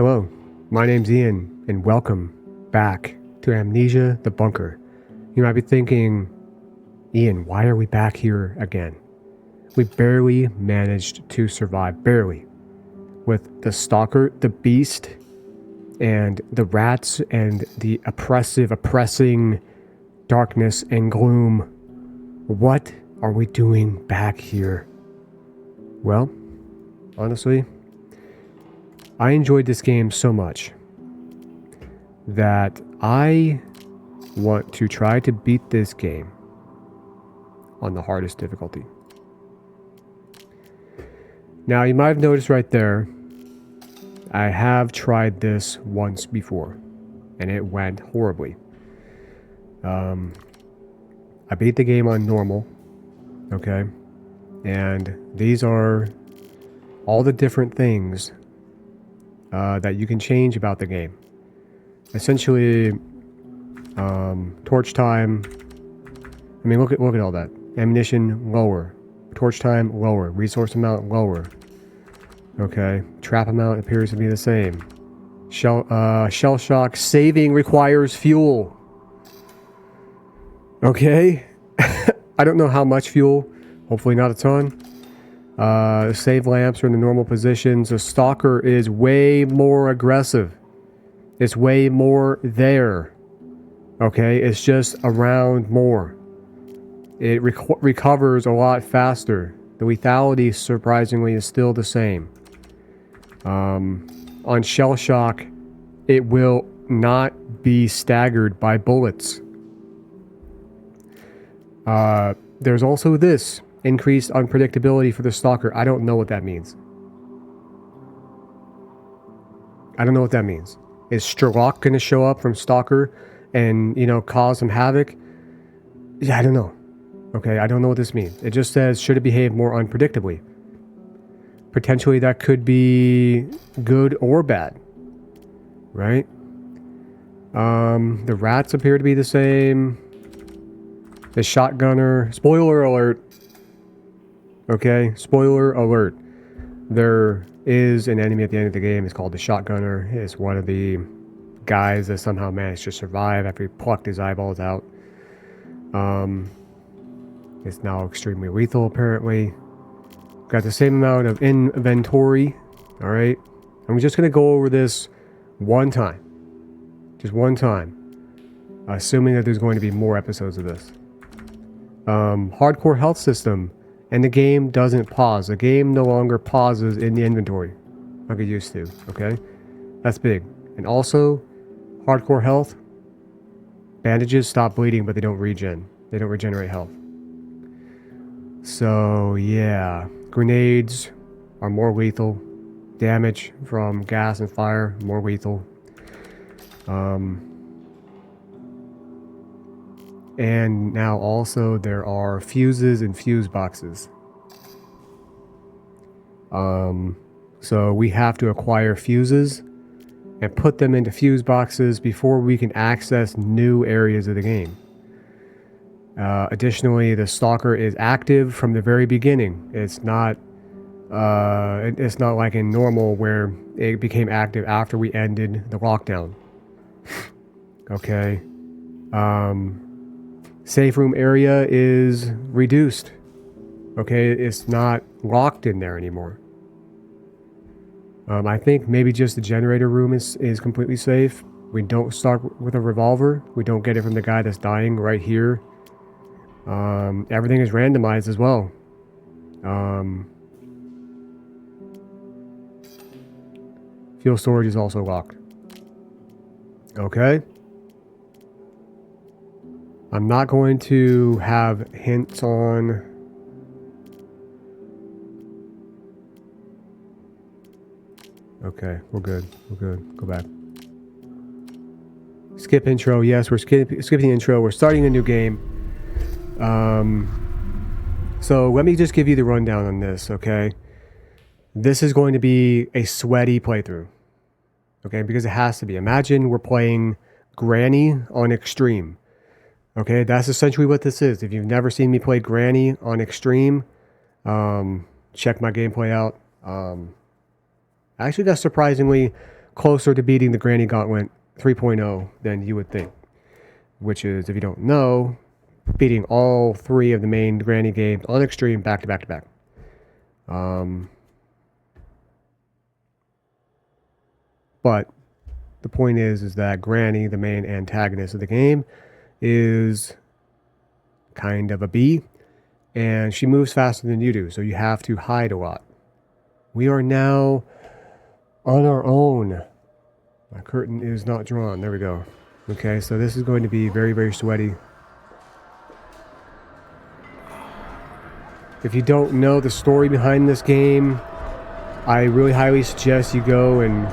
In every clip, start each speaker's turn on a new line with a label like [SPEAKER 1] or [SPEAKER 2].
[SPEAKER 1] Hello, my name's Ian, and welcome back to Amnesia the Bunker. You might be thinking, Ian, why are we back here again? We barely managed to survive, barely. With the stalker, the beast, and the rats, and the oppressing darkness and gloom. What are we doing back here? Well, honestly, I enjoyed this game so much that I want to try to beat this game on the hardest difficulty. Now, you might have noticed right there, I have tried this once before, and it went horribly. I beat the game on normal, okay? And these are all the different things that you can change about the game. Essentially, torch time. I mean, look at all that. Ammunition lower, torch time lower, resource amount lower. Okay, trap amount appears to be the same. Shell shock saving requires fuel. Okay, I don't know how much fuel. Hopefully not a ton. Save lamps are in the normal positions. The stalker is way more aggressive. It's way more there. Okay, it's just around more. It recovers a lot faster. The lethality, surprisingly, is still the same. On shell shock, it will not be staggered by bullets. There's also this. Increased unpredictability for the stalker. I don't know what that means. Is Strelok going to show up from stalker and, cause some havoc? Yeah, I don't know. Okay, I don't know what this means. It just says, should it behave more unpredictably? Potentially that could be good or bad. Right? The rats appear to be the same. The shotgunner. Spoiler alert. Okay, spoiler alert. There is an enemy at the end of the game. It's called the shotgunner. It's one of the guys that somehow managed to survive after he plucked his eyeballs out. It's now extremely lethal, apparently. Got the same amount of inventory. Alright. I'm just going to go over this one time. Just one time. Assuming that there's going to be more episodes of this. Hardcore health system. And the game doesn't pause. The game no longer pauses in the inventory like it used to, okay? That's big. And also, hardcore health, bandages stop bleeding, but they don't regen. They don't regenerate health. So, yeah. Grenades are more lethal. Damage from gas and fire, more lethal. And now also there are fuses and fuse boxes. So we have to acquire fuses and put them into fuse boxes before we can access new areas of the game. Additionally, the stalker is active from the very beginning. It's not like in normal where it became active after we ended the lockdown. Okay. Safe room area is reduced. Okay, it's not locked in there anymore. I think maybe just the generator room is completely safe. We don't start with a revolver. We don't get it from the guy that's dying right here. Everything is randomized as well. Fuel storage is also locked. Okay. I'm not going to have hints on... Okay, we're good. Go back. Skip intro. Yes, we're skipping the intro. We're starting a new game. So let me just give you the rundown on this, okay? This is going to be a sweaty playthrough. Okay, because it has to be. Imagine we're playing Granny on Extreme. Okay, that's essentially what this is. If you've never seen me play Granny on Extreme, check my gameplay out. Actually, that's surprisingly closer to beating the Granny Gauntlet 3.0 than you would think. Which is, if you don't know, beating all 3 of the main Granny games on Extreme back to back to back. But the point is that Granny, the main antagonist of the game, is kind of a bee, and she moves faster than you do, so you have to hide a lot. We are now on our own. My curtain is not drawn. There we go. Okay, so this is going to be very, very sweaty. If you don't know the story behind this game, I really highly suggest you go and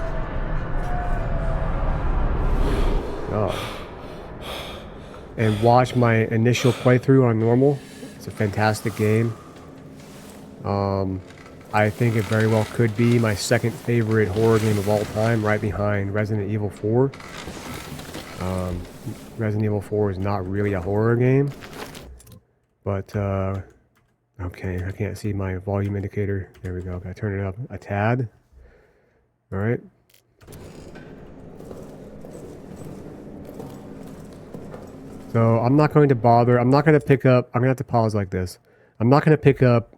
[SPEAKER 1] watch my initial playthrough on normal. It's a fantastic game. I think it very well could be my second favorite horror game of all time, right behind Resident Evil 4. Resident Evil 4 is not really a horror game, but okay, I can't see my volume indicator. There we go. Gotta turn it up a tad. All right. So I'm not going to bother. I'm not going to pick up. I'm going to have to pause like this. I'm not going to pick up.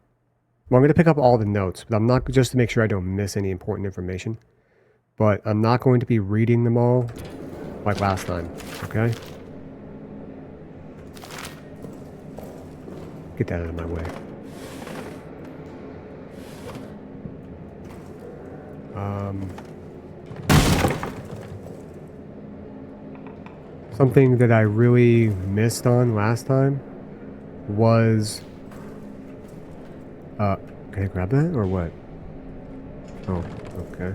[SPEAKER 1] Well, I'm going to pick up all the notes, but I'm not, just to make sure I don't miss any important information. But I'm not going to be reading them all like last time. Okay? Get that out of my way. Something that I really missed on last time was... can I grab that or what? Oh, okay.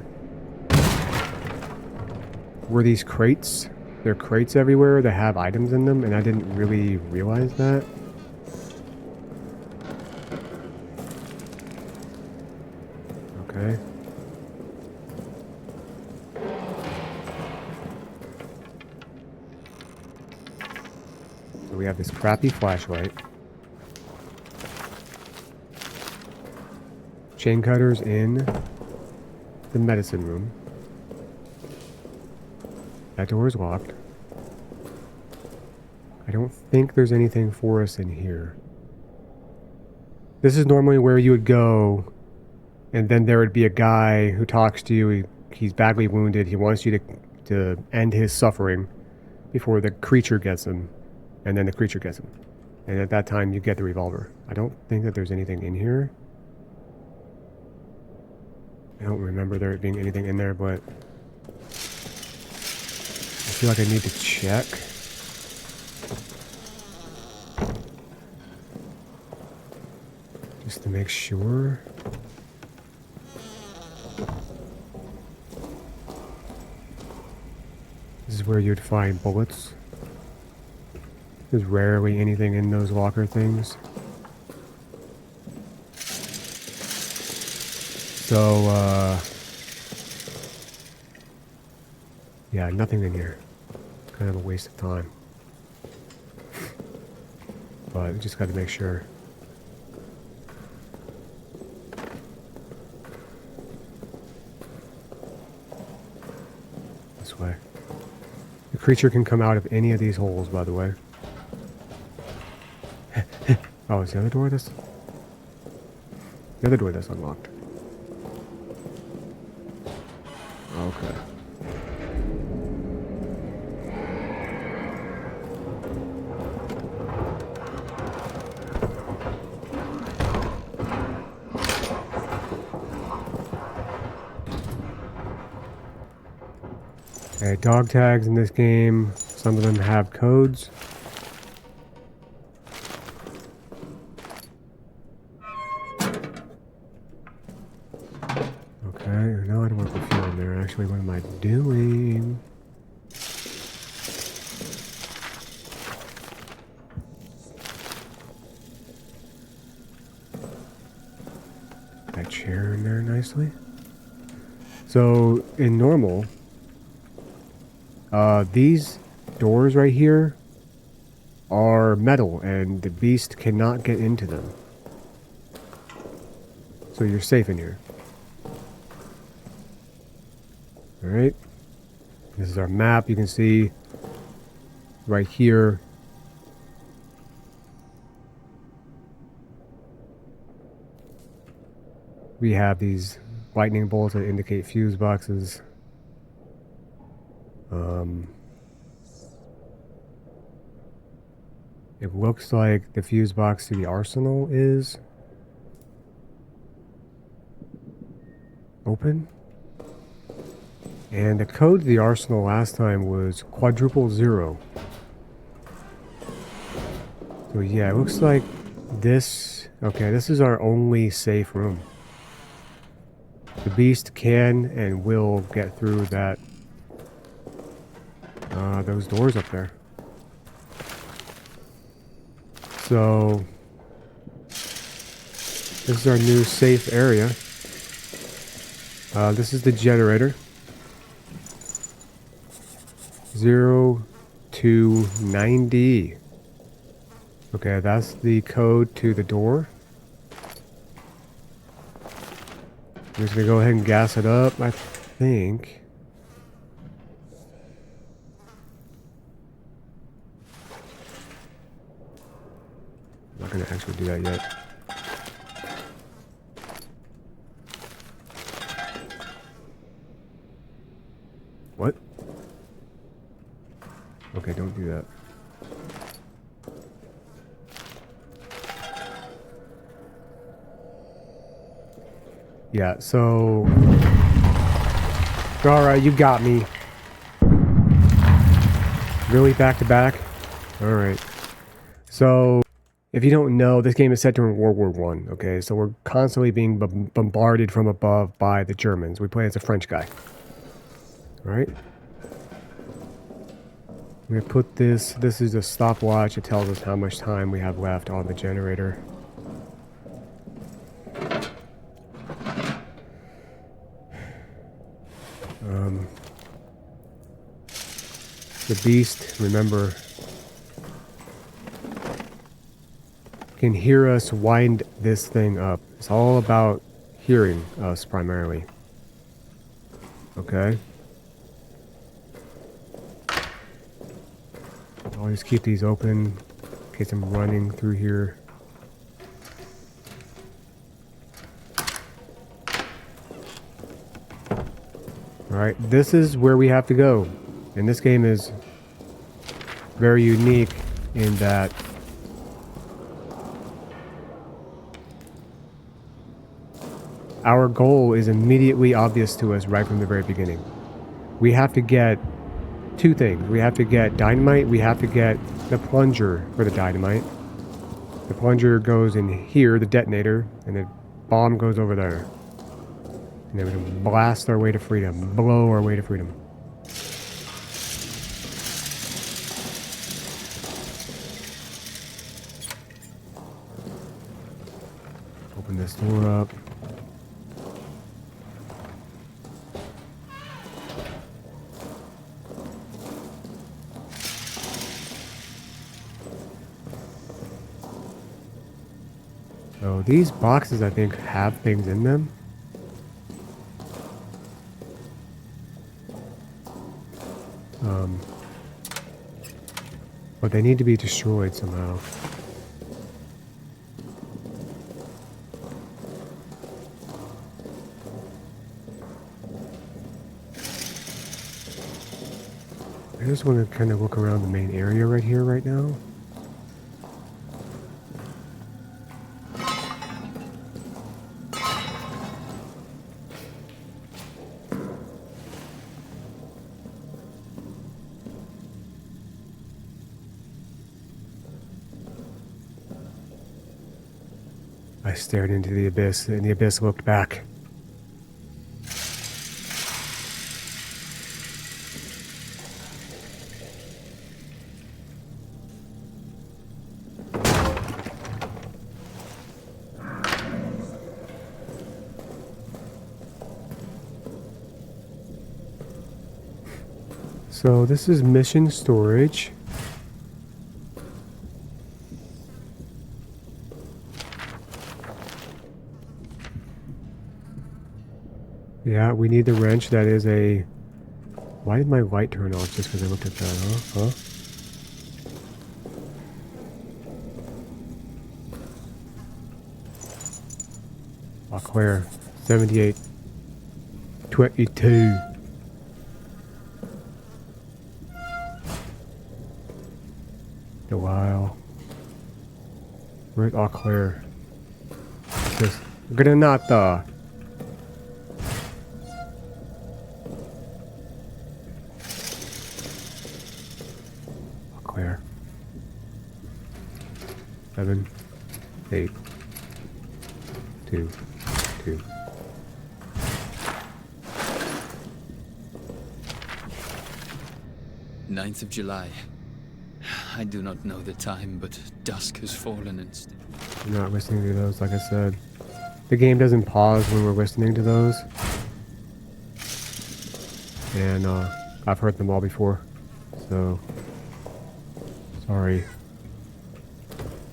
[SPEAKER 1] Were these crates? There are crates everywhere that have items in them, and I didn't really realize that. Okay. So we have this crappy flashlight. Chain cutters in the medicine room. That door is locked. I don't think there's anything for us in here. This is normally where you would go, and then there would be a guy who talks to you. He's badly wounded. He wants you to end his suffering before the creature gets him, and then the creature gets him. And at that time, you get the revolver. I don't think that there's anything in here. I don't remember there being anything in there, but I feel like I need to check. Just to make sure. This is where you'd find bullets. There's rarely anything in those locker things. So, yeah, nothing in here. Kind of a waste of time. But we just got to make sure. This way. The creature can come out of any of these holes, by the way. Oh, is the other door this? The other door that's unlocked. Okay. Okay, dog tags in this game. Some of them have codes. Okay, no, I don't want to put fuel in there. Actually, what am I doing? That chair in there nicely. So, in normal, these doors right here are metal, and the beast cannot get into them. So you're safe in here. Alright. This is our map. You can see right here. We have these lightning bolts that indicate fuse boxes. It looks like the fuse box to the arsenal is open. And the code to the arsenal last time was quadruple 0. So yeah, it looks like this... Okay, this is our only safe room. The beast can and will get through that... those doors up there. So... this is our new safe area. This is the generator. 0 to 90. Okay, that's the code to the door. I'm just gonna go ahead and gas it up, I think. I'm not gonna actually do that yet. What? Okay, don't do that. Yeah, so... Alright, you got me. Really back to back? Alright. So, if you don't know, this game is set during World War I, okay? So we're constantly being bombarded from above by the Germans. We play as a French guy. Alright? I'm going to put this is a stopwatch. It tells us how much time we have left on the generator. The beast, remember, can hear us wind this thing up. It's all about hearing us primarily. Okay? Always keep these open in case I'm running through here. Alright, this is where we have to go. And this game is very unique in that our goal is immediately obvious to us right from the very beginning. We have to get two things. We have to get dynamite, we have to get the plunger for the dynamite. The plunger goes in here, the detonator, and the bomb goes over there. And then we can blast our way to freedom, blow our way to freedom. Open this door up. So these boxes, I think, have things in them. But they need to be destroyed somehow. I just want to kind of look around the main area right here, right now. I stared into the abyss, and the abyss looked back. So this is mission storage. Yeah, we need the wrench. That is a Why did my light turn off just because I looked at that, huh? Oh, clear. 78. 22. A while. Where's all clear? Just granata. All clear. 7, 8, 2, 2.
[SPEAKER 2] Ninth of July. I do not know the time, but dusk has fallen and
[SPEAKER 1] I'm not listening to those, like I said. The game doesn't pause when we're listening to those. And I've heard them all before. So, sorry.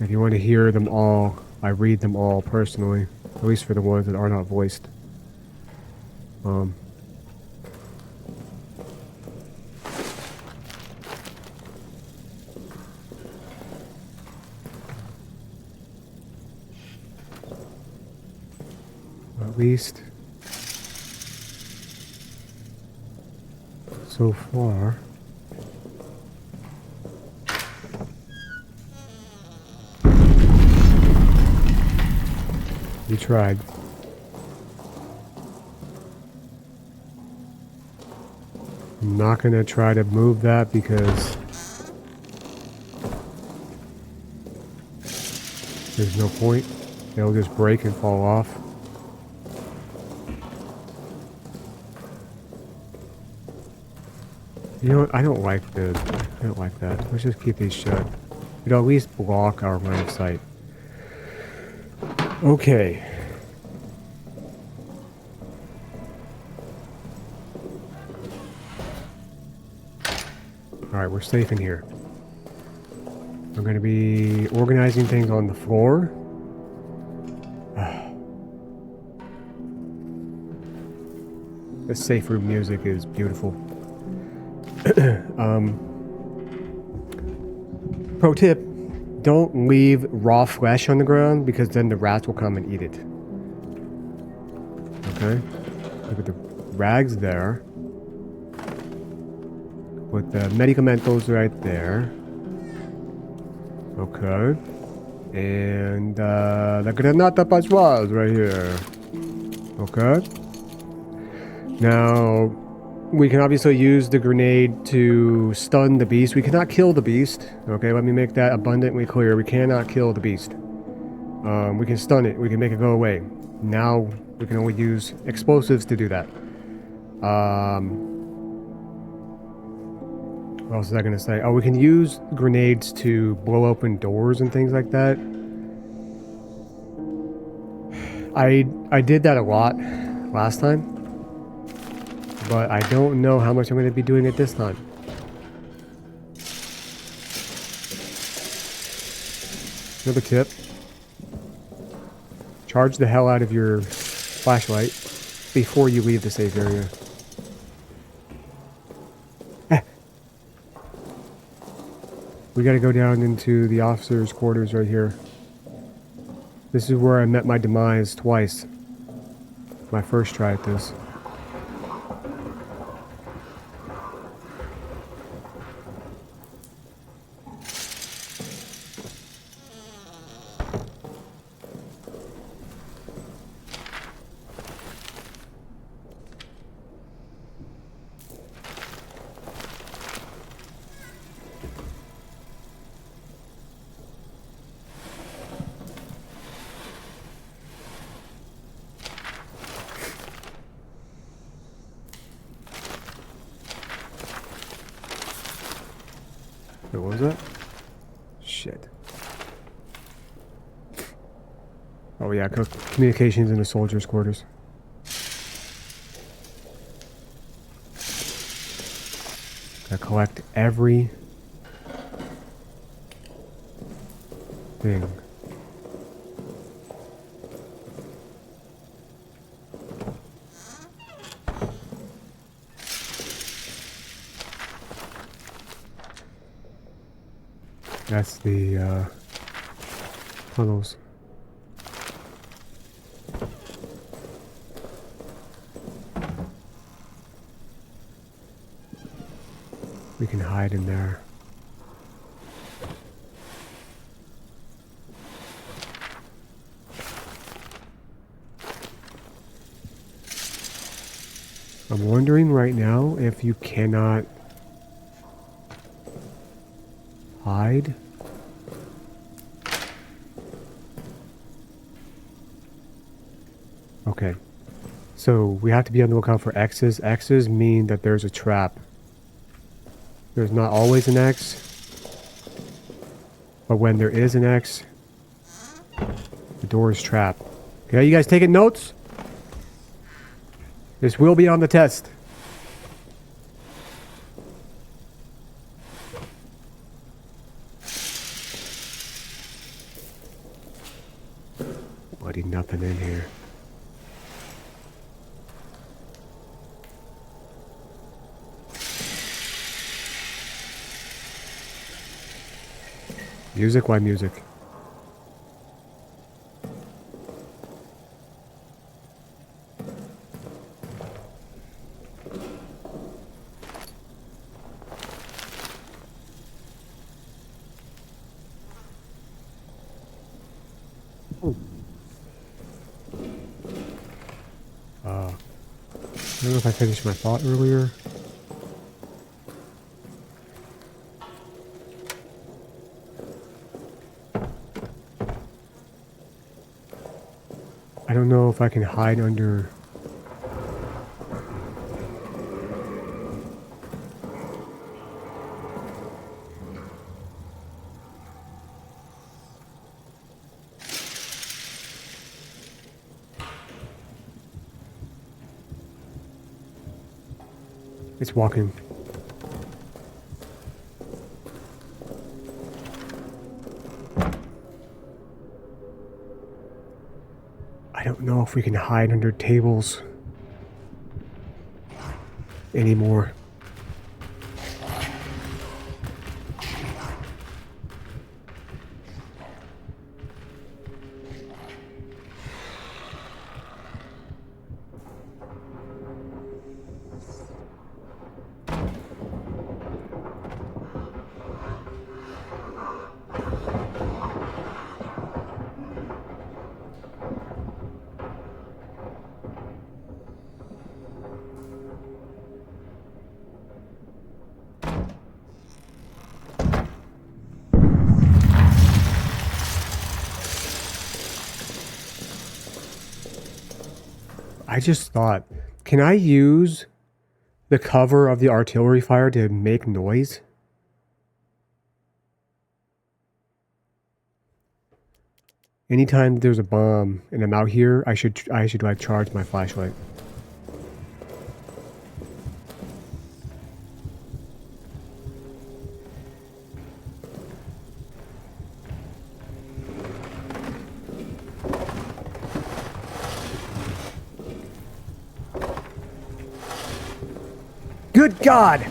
[SPEAKER 1] If you want to hear them all, I read them all personally. At least for the ones that are not voiced. At least so far. You tried. I'm not gonna try to move that because there's no point. It'll just break and fall off. You know what? I don't like that. Let's just keep these shut. It'll at least block our line of sight. Okay. Alright, we're safe in here. I'm going to be organizing things on the floor. The safe room music is beautiful. Pro tip, don't leave raw flesh on the ground because then the rats will come and eat it. Okay? Look at the rags there. Put the medicamentos right there. Okay. And the granata pascual right here. Okay. Now, we can obviously use the grenade to stun the beast. We cannot kill the beast. Okay, let me make that abundantly clear. We cannot kill the beast. We can stun it. We can make it go away. Now, we can only use explosives to do that. What else was I going to say? Oh, we can use grenades to blow open doors and things like that. I did that a lot last time. But I don't know how much I'm going to be doing it this time. Another tip. Charge the hell out of your flashlight before you leave the safe area. We got to go down into the officer's quarters right here. This is where I met my demise twice. My first try at this. What was that? Shit. Oh yeah, communications in the soldiers' quarters. Gotta collect every thing. That's the tunnels. We can hide in there. I'm wondering right now if you cannot hide. Okay. So we have to be on the lookout for X's. X's mean that there's a trap. There's not always an X, but when there is an X, the door is trapped. Okay, you guys taking notes? This will be on the test. Bloody nothing in here. Music? Why music? I don't know if I finished my thought earlier. I don't know if I can hide under... It's walking. I don't know if we can hide under tables anymore. I just thought, can I use the cover of the artillery fire to make noise? Anytime there's a bomb and I'm out here, I should like charge my flashlight. Good God!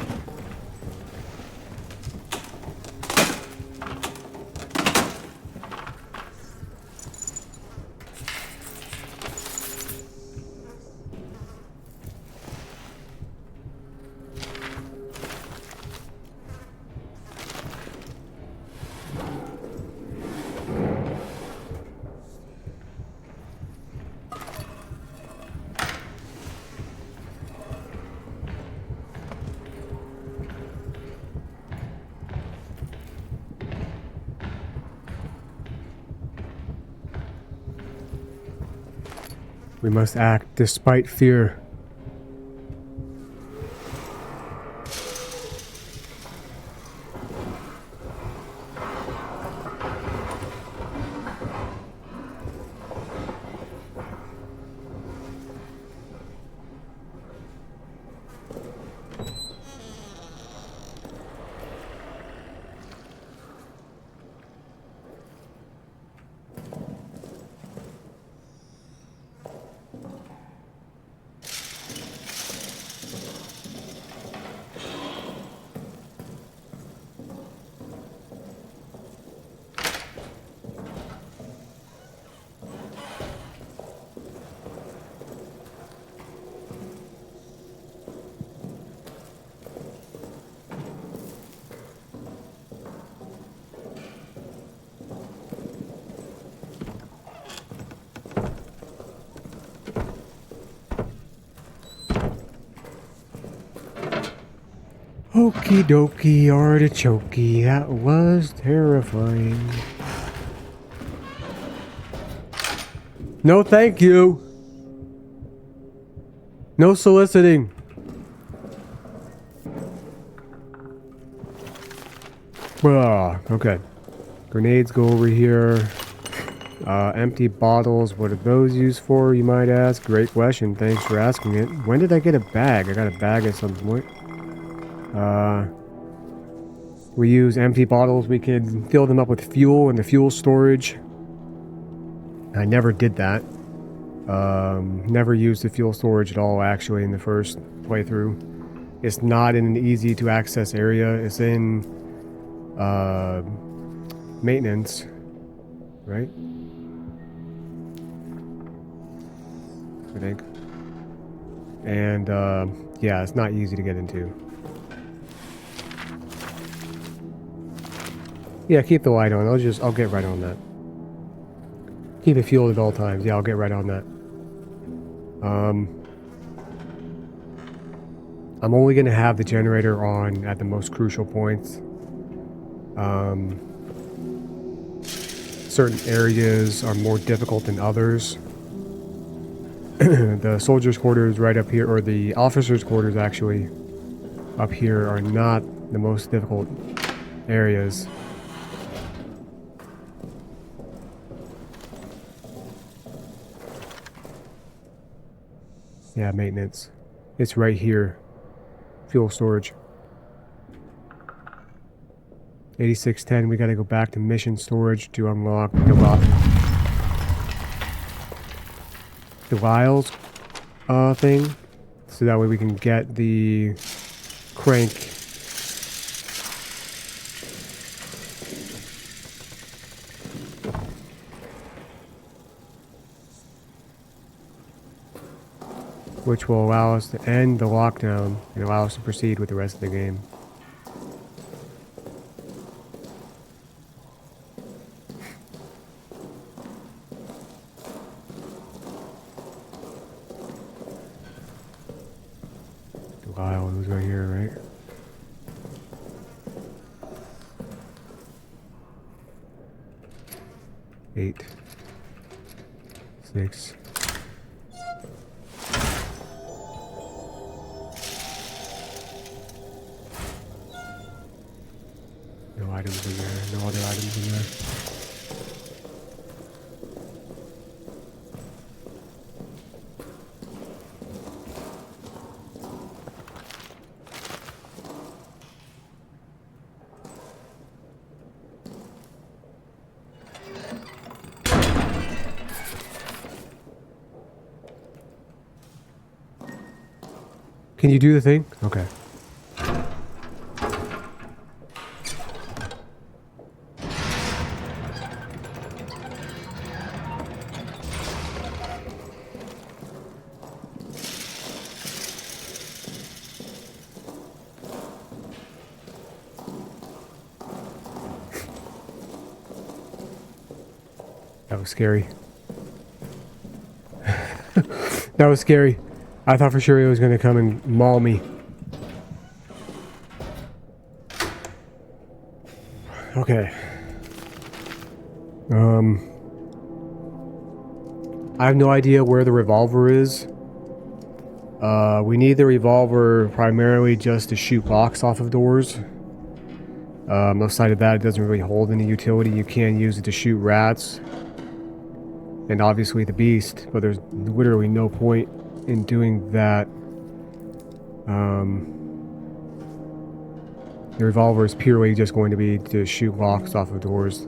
[SPEAKER 1] We must act despite fear. Okie dokie artichokey, that was terrifying. No thank you. No soliciting. Okay. Grenades go over here. Empty bottles, what are those used for, you might ask? Great question, thanks for asking it. When did I get a bag? I got a bag at some point. We use empty bottles, we can fill them up with fuel in the fuel storage. I never did that. Never used the fuel storage at all, actually, in the first playthrough. It's not in an easy to access area. It's in maintenance, right? I think. And yeah, it's not easy to get into. Yeah, keep the light on. I'll get right on that. Keep it fueled at all times. Yeah, I'll get right on that. I'm only going to have the generator on at the most crucial points. Certain areas are more difficult than others. The soldiers' quarters right up here, or the officers' quarters actually, up here are not the most difficult areas. Yeah, maintenance. It's right here. Fuel storage. 8610, we gotta go back to mission storage to unlock Delisle's thing. So that way we can get the crank. Which will allow us to end the lockdown and allow us to proceed with the rest of the game. Delisle was right here, right? Eight. 6. No items in there. No other items in there. Can you do the thing? Okay. That was scary. That was scary. I thought for sure he was going to come and maul me. Okay. I have no idea where the revolver is. We need the revolver primarily just to shoot locks off of doors. Outside of that, it doesn't really hold any utility. You can use it to shoot rats. And obviously the beast, but there's literally no point in doing that. The revolver is purely just going to be to shoot locks off of doors.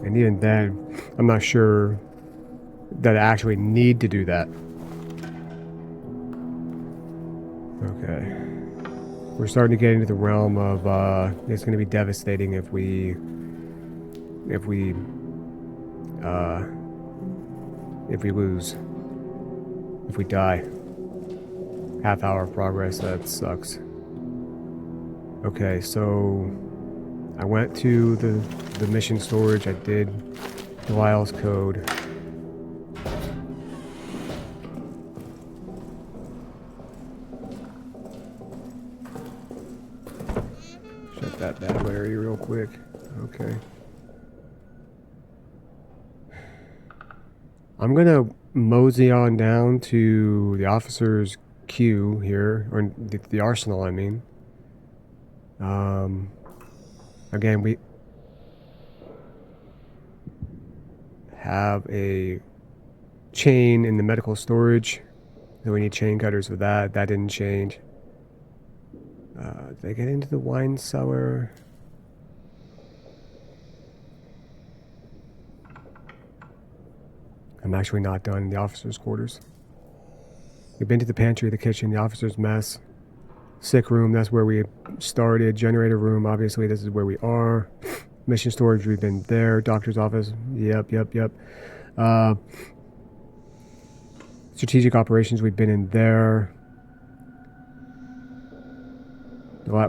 [SPEAKER 1] And even then, I'm not sure that I actually need to do that. Okay. We're starting to get into the realm of, it's going to be devastating if we lose. If we die. Half hour of progress, that sucks. Okay, so I went to the mission storage. I did Delisle's code. Shut that bad Larry real quick. Okay. I'm gonna mosey on down to the officer's queue here, or the arsenal, I mean. Again, we have a chain in the medical storage, so we need chain cutters for that. That didn't change. Did I get into the wine cellar? I'm actually not done in the officer's quarters. We've been to the pantry, the kitchen, the officer's mess, sick room, that's where we started, generator room, obviously this is where we are. Mission storage, we've been there. Doctor's office, yep. Strategic operations, we've been in there.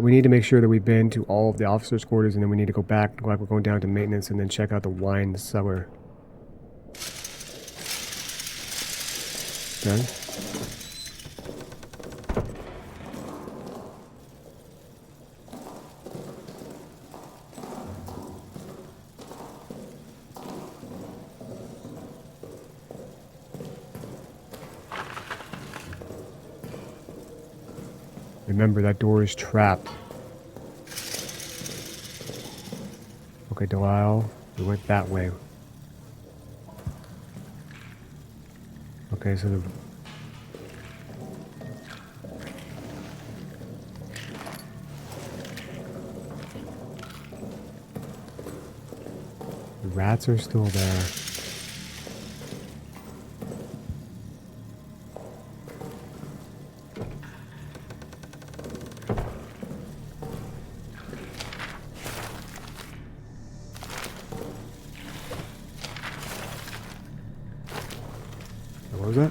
[SPEAKER 1] We need to make sure that we've been to all of the officers' quarters, and then we need to go back, like we're going down to maintenance, and then check out the wine cellar. Okay. Remember, that door is trapped. Okay, Delisle, we went that way. Okay, so the rats are still there. What was that?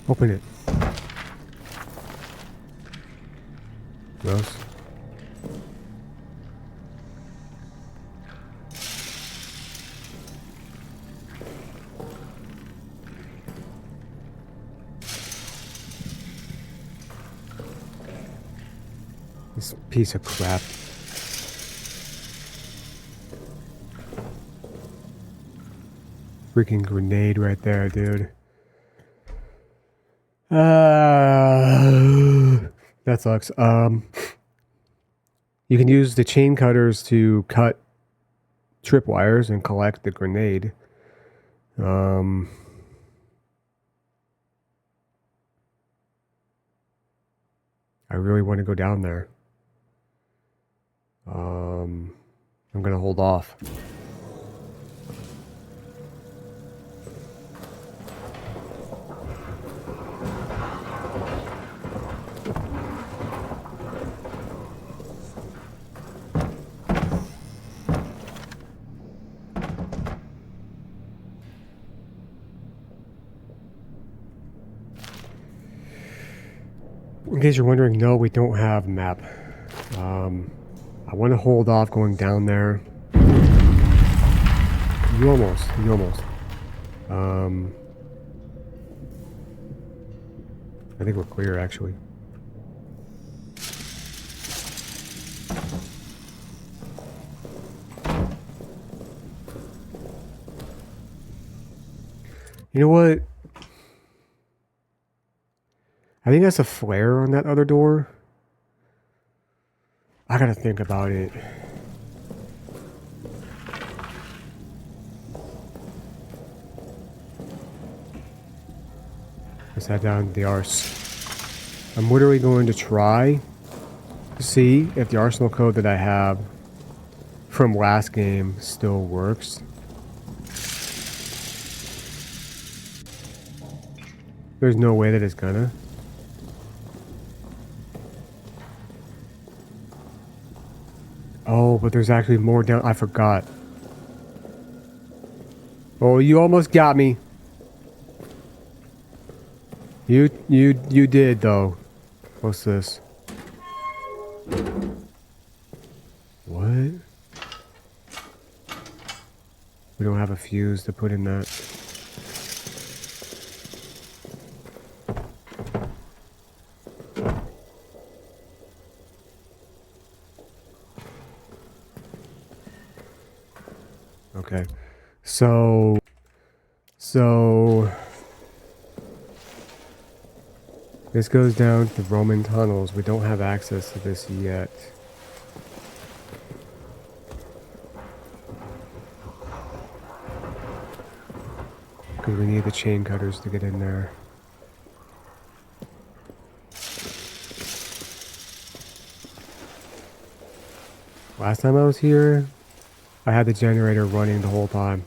[SPEAKER 1] Open it. Gross. This piece of crap. Freaking grenade right there, dude. That sucks. You can use the chain cutters to cut tripwires and collect the grenade. I really want to go down there. I'm gonna hold off. In case you're wondering, no, we don't have a map. I want to hold off going down there. You almost. I think we're clear, actually. You know what? I think that's a flare on that other door. I gotta think about it. Let's head down the arse. I'm literally going to try to see if the arsenal code that I have from last game still works. There's no way that it's gonna. Oh, but there's actually more down. I forgot. Oh, you almost got me. You did though. What's this? What? We don't have a fuse to put in that. Okay. So this goes down to the Roman tunnels. We don't have access to this yet. Because we need the chain cutters to get in there. Last time I was here, I had the generator running the whole time.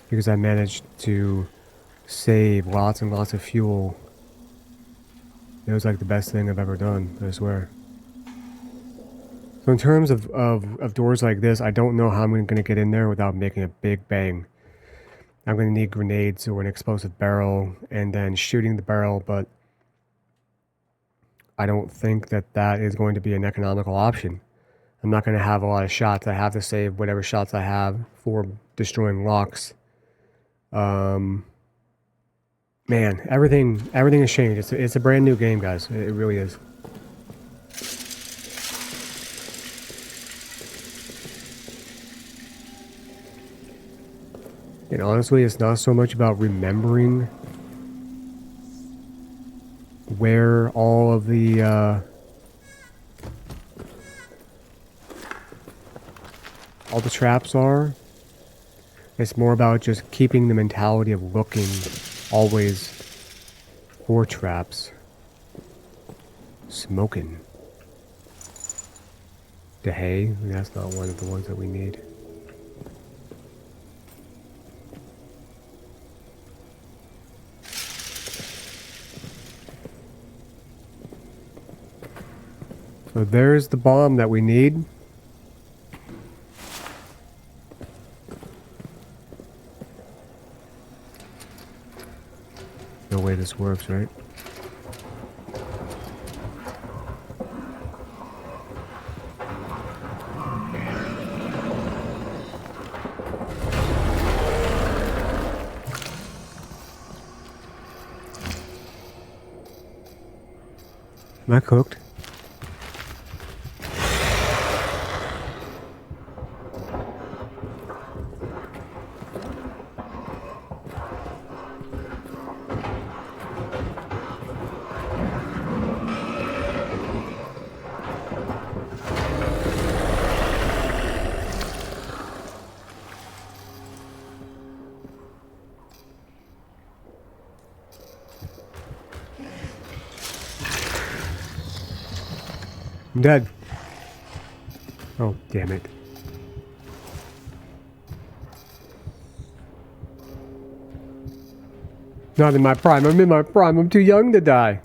[SPEAKER 1] Because I managed to save lots and lots of fuel. It was like the best thing I've ever done, I swear. So in terms of doors like this, I don't know how I'm going to get in there without making a big bang. I'm going to need grenades or an explosive barrel and then shooting the barrel, but I don't think that that is going to be an economical option. I'm not going to have a lot of shots. I have to save whatever shots I have for destroying locks. Man, everything has changed. It's a brand new game, guys. It really is. And honestly, it's not so much about remembering where all of the traps are. It's more about just keeping the mentality of looking always for traps. Smoking. The hay? That's not one of the ones that we need. So there's the bomb that we need. No way this works, right? Am I cooked? I'm dead. Oh, damn it. Not in my prime. I'm in my prime. I'm too young to die.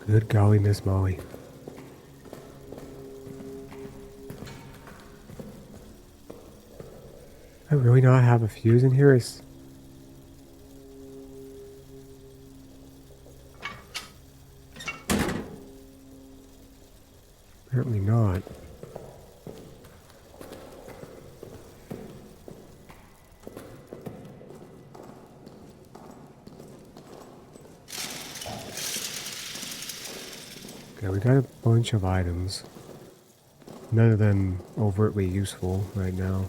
[SPEAKER 1] Good golly, Miss Molly. I really not have a fuse in here? Apparently not. Okay, we got a bunch of items. None of them overtly useful right now.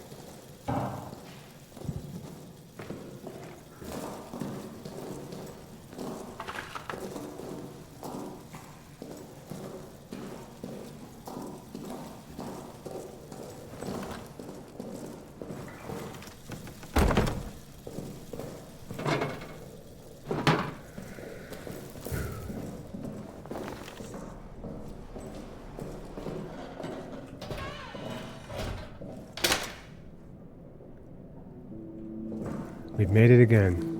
[SPEAKER 1] We've made it again.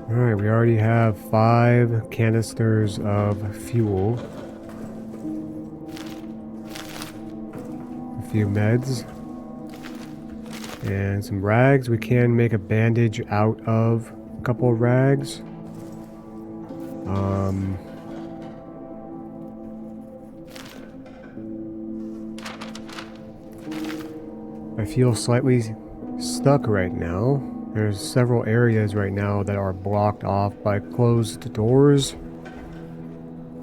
[SPEAKER 1] Alright, we already have 5 canisters of fuel. A few meds. And some rags. We can make a bandage out of a couple of rags. I feel slightly stuck right now. There's several areas right now that are blocked off by closed doors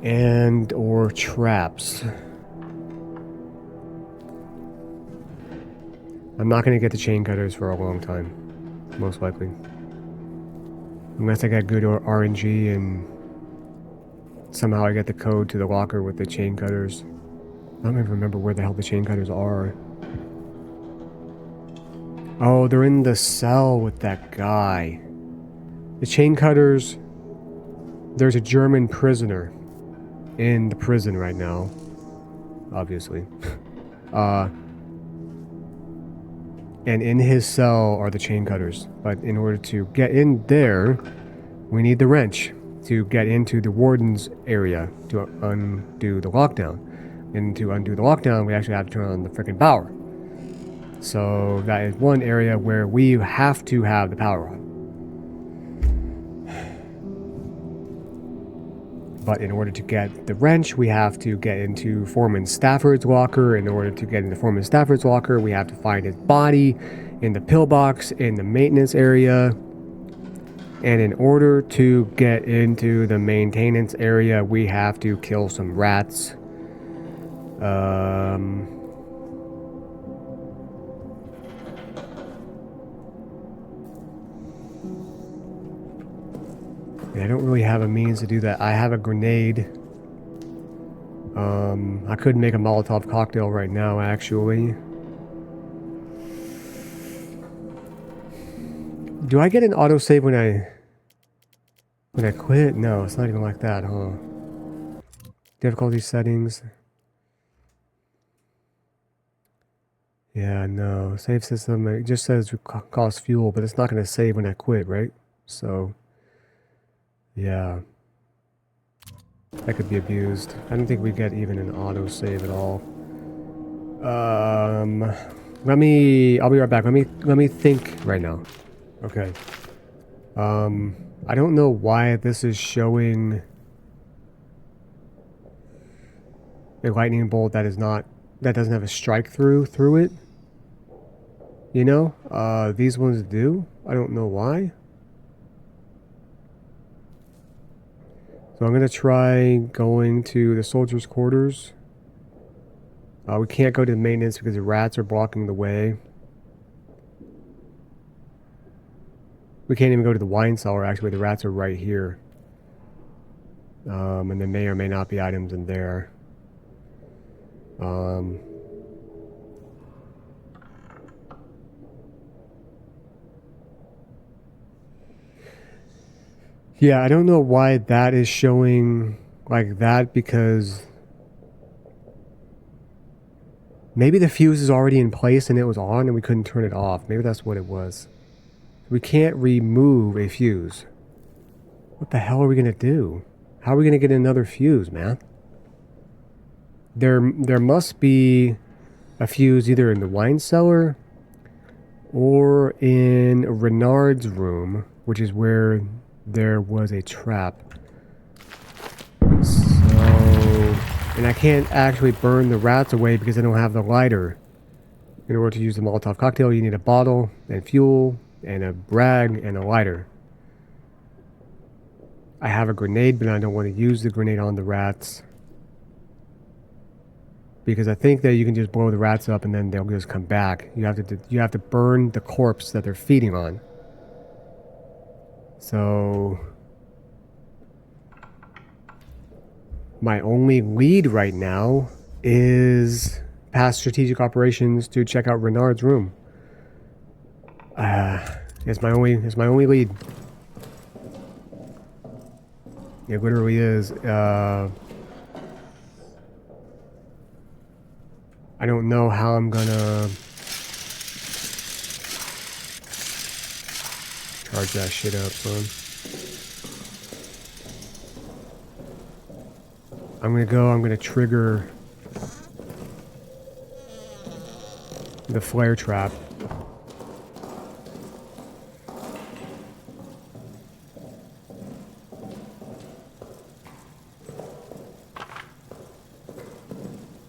[SPEAKER 1] and or traps. I'm not going to get the chain cutters for a long time, most likely. Unless I got good RNG and somehow I get the code to the locker with the chain cutters. I don't even remember where the hell the chain cutters are. Oh, they're in the cell with that guy. The chain cutters... There's a German prisoner in the prison right now. Obviously. And in his cell are the chain cutters. But in order to get in there, we need the wrench to get into the warden's area to undo the lockdown. And to undo the lockdown, we actually have to turn on the freaking power. So that is one area where we have to have the power on. But in order to get the wrench, we have to get into Foreman Stafford's locker. In order to get into Foreman Stafford's locker, we have to find his body in the pillbox in the maintenance area. And in order to get into the maintenance area, we have to kill some rats. I don't really have a means to do that. I have a grenade. I could make a Molotov cocktail right now, actually. Do I get an autosave when I quit? No, it's not even like that, huh? Difficulty settings. Yeah, no. Save system, it just says cost fuel, but it's not going to save when I quit, right? So... yeah, that could be abused. I don't think we get even an autosave at all. I'll be right back. Let me think right now. Okay. I don't know why this is showing a lightning bolt that doesn't have a strike through it. You know, these ones do. I don't know why. So I'm going to try going to the soldiers' quarters. We can't go to maintenance because the rats are blocking the way. We can't even go to the wine cellar, actually. The rats are right here. And there may or may not be items in there. Yeah, I don't know why that is showing like that, because maybe the fuse is already in place and it was on and we couldn't turn it off. Maybe that's what it was. We can't remove a fuse. What the hell are we going to do? How are we going to get another fuse, man? There must be a fuse either in the wine cellar or in Renard's room, which is where there was a trap. So, and I can't actually burn the rats away because I don't have the lighter. In order to use the Molotov cocktail, you need a bottle and fuel and a rag and a lighter. I have a grenade, but I don't want to use the grenade on the rats, because I think that you can just blow the rats up and then they'll just come back. You have to burn the corpse that they're feeding on. So my only lead right now is past strategic operations to check out Renard's room. It's my only lead. It literally is. I don't know how I'm gonna Charge that shit up, son. I'm gonna trigger the flare trap.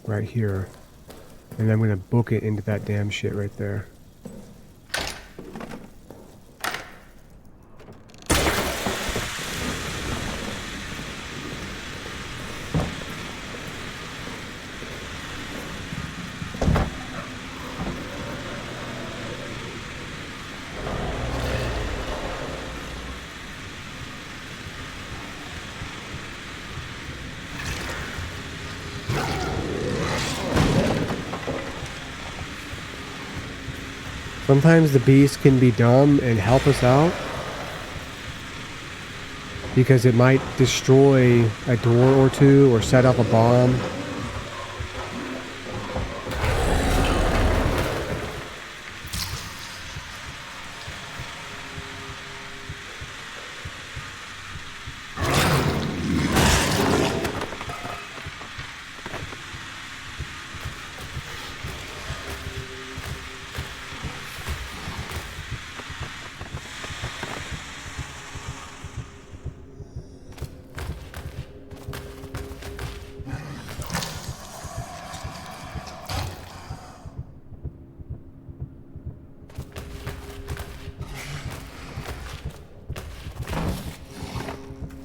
[SPEAKER 1] Right here. And then I'm gonna book it into that damn shit right there. Sometimes the beast can be dumb and help us out because it might destroy a door or two or set up a bomb.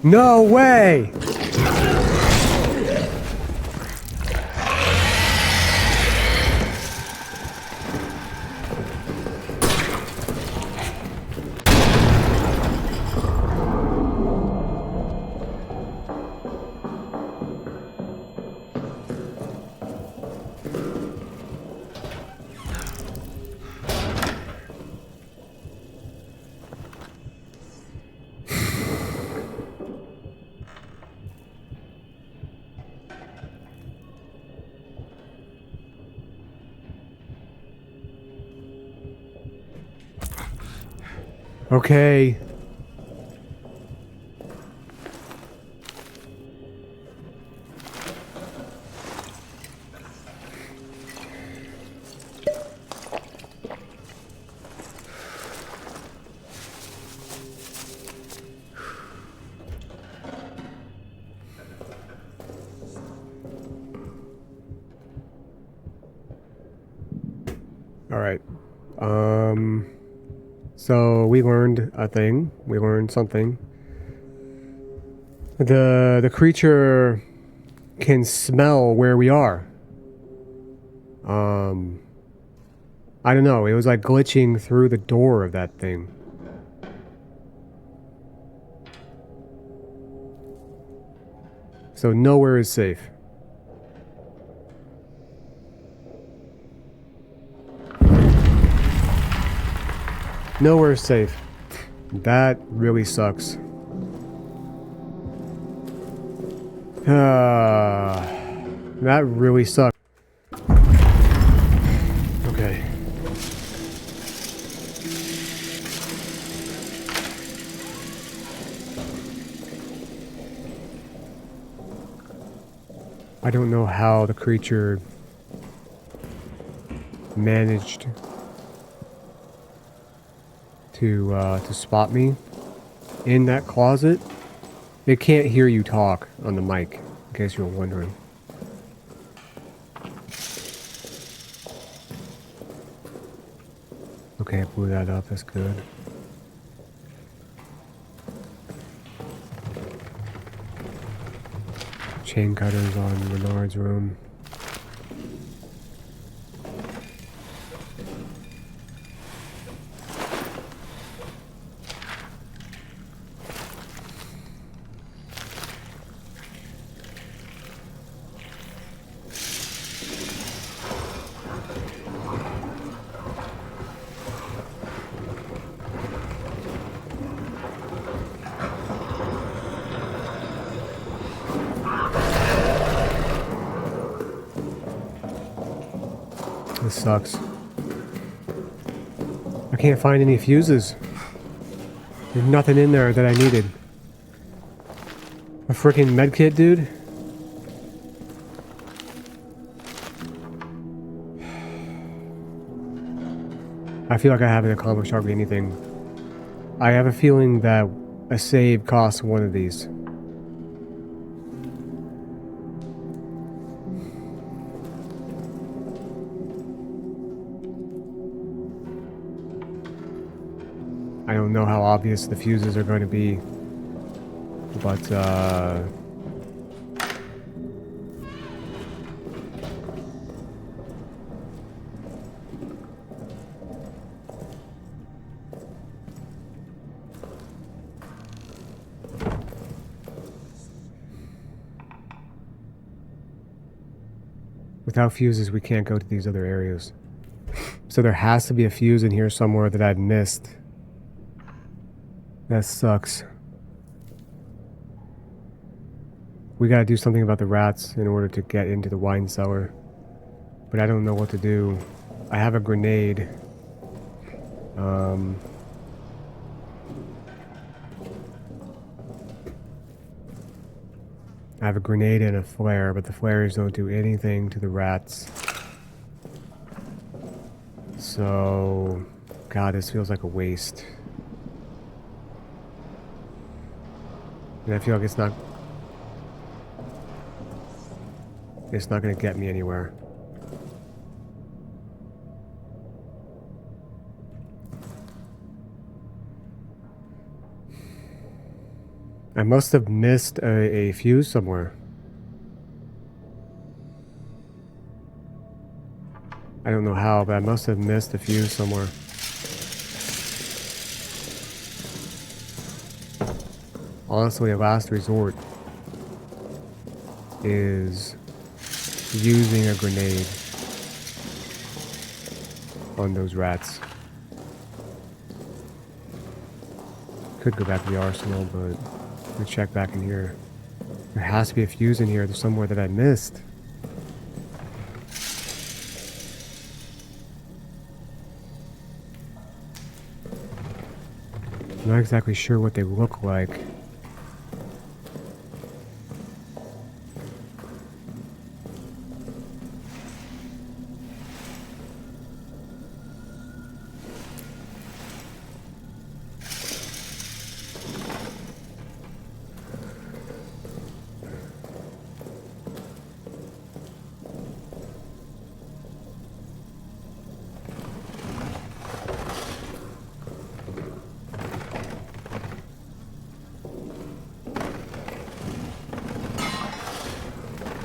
[SPEAKER 1] No way! Okay. All right. So we learned a thing. We learned something. The creature can smell where we are. I don't know. It was like glitching through the door of that thing. So nowhere is safe. Nowhere is safe. That really sucks. That really sucks. Okay. I don't know how the creature managed to spot me in that closet. It can't hear you talk on the mic, in case you were wondering. Okay, I blew that up. That's good. Chain cutters on Renard's room. This sucks. I can't find any fuses. There's nothing in there that I needed. A freaking medkit, dude? I feel like I haven't accomplished hardly anything. I have a feeling that a save costs one of these. I don't know how obvious the fuses are going to be, but without fuses we can't go to these other areas. So there has to be a fuse in here somewhere that I've missed. That sucks. We gotta do something about the rats in order to get into the wine cellar. But I don't know what to do. I have a grenade. I have a grenade and a flare, but the flares don't do anything to the rats. So, God, this feels like a waste. And I feel like it's not going to get me anywhere. I must have missed a fuse somewhere. I don't know how, but I must have missed a fuse somewhere. Honestly, a last resort is using a grenade on those rats. Could go back to the arsenal, but let me check back in here. There has to be a fuse in here. There's somewhere that I missed. I'm not exactly sure what they look like.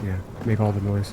[SPEAKER 1] Yeah, make all the noise.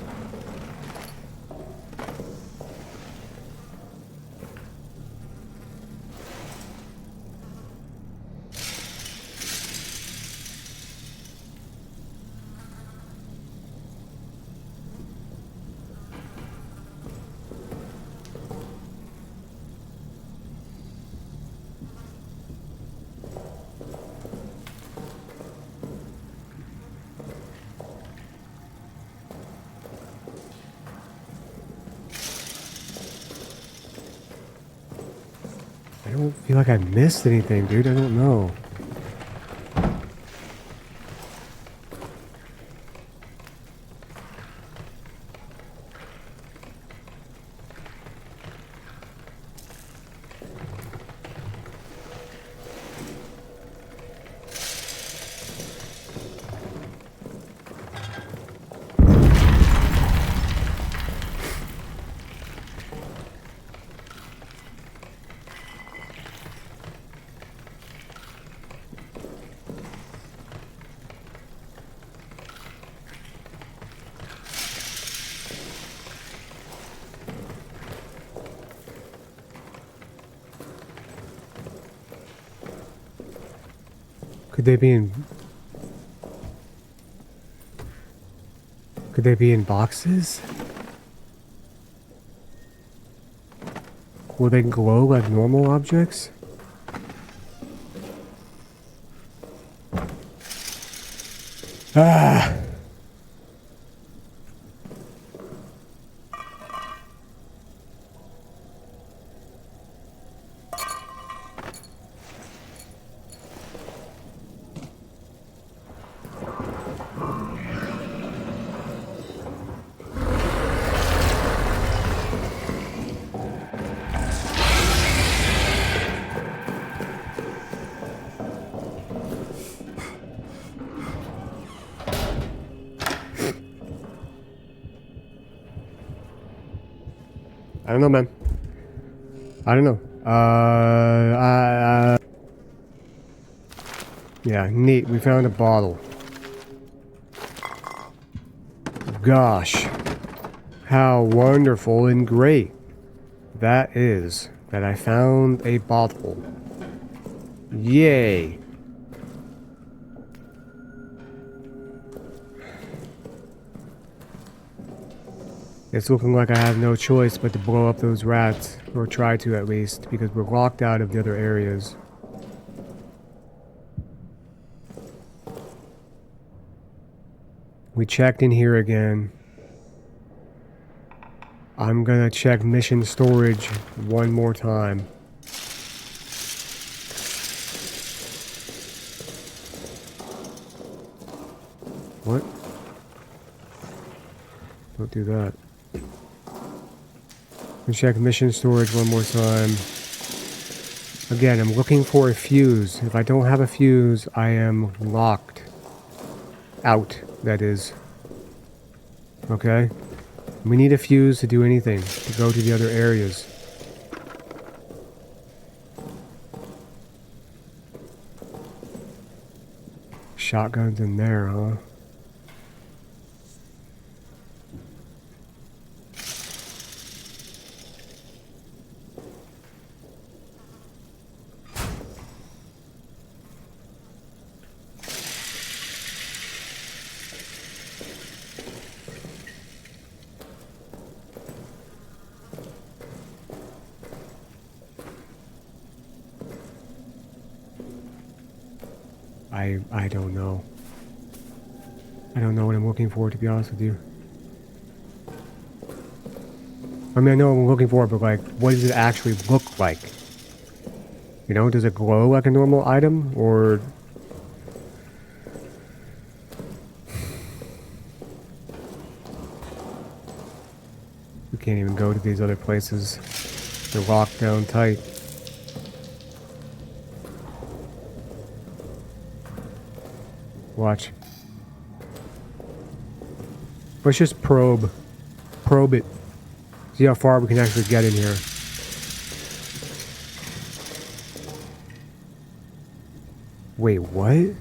[SPEAKER 1] I don't feel like I missed anything, dude. I don't know. Could they be in... Could they be in boxes? Will they glow like normal objects? Ah! don't know, man. I don't know. Yeah, neat. We found a bottle. Gosh. How wonderful and great that is that I found a bottle. Yay. It's looking like I have no choice but to blow up those rats, or try to at least, because we're locked out of the other areas. We checked in here again. I'm gonna check mission storage one more time. What? Don't do that. We'll check mission storage one more time. Again, I'm looking for a fuse. If I don't have a fuse, I am locked. Out, that is. Okay? We need a fuse to do anything, to go to the other areas. Shotgun's in there, huh? I don't know. I don't know what I'm looking for, to be honest with you. I mean, I know what I'm looking for, but like, what does it actually look like? You know, does it glow like a normal item, or... We can't even go to these other places. They're locked down tight. Watch. Let's just probe. Probe it. See how far we can actually get in here. Wait, what?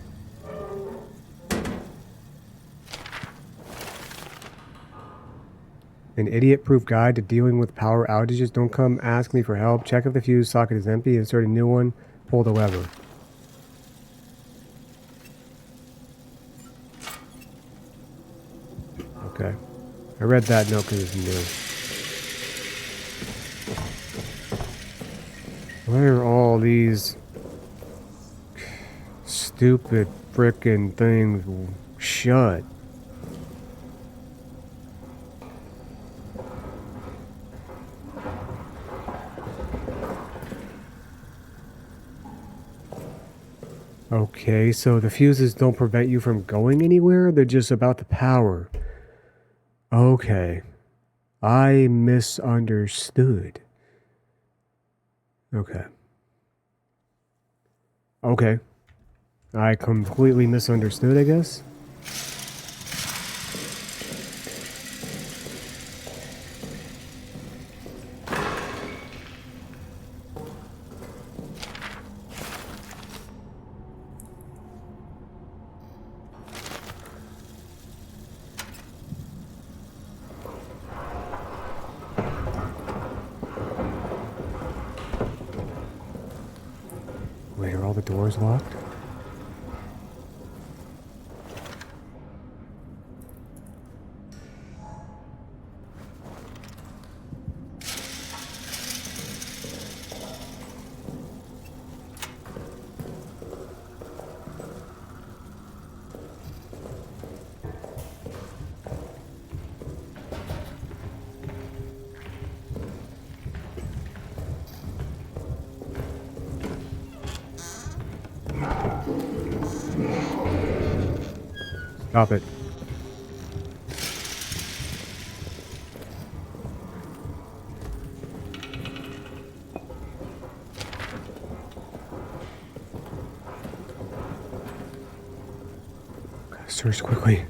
[SPEAKER 1] An idiot-proof guide to dealing with power outages. Don't come ask me for help. Check if the fuse socket is empty. Insert a new one. Pull the lever. Okay. I read that note because it's new. Why are all these stupid frickin' things shut? Okay, so the fuses don't prevent you from going anywhere? They're just about the power. Okay. I misunderstood. Okay. Okay. I completely misunderstood, I guess. Wait, are all the doors locked? Stop it. Gotta search quickly.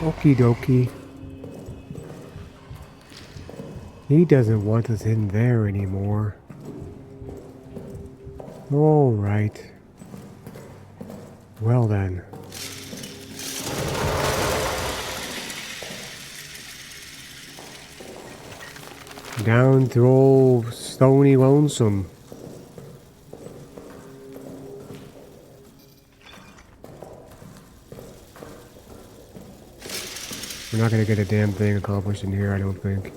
[SPEAKER 1] Okie dokie. He doesn't want us in there anymore. Alright. Well then. Down to old Stony Lonesome. We're not gonna get a damn thing accomplished in here, I don't think.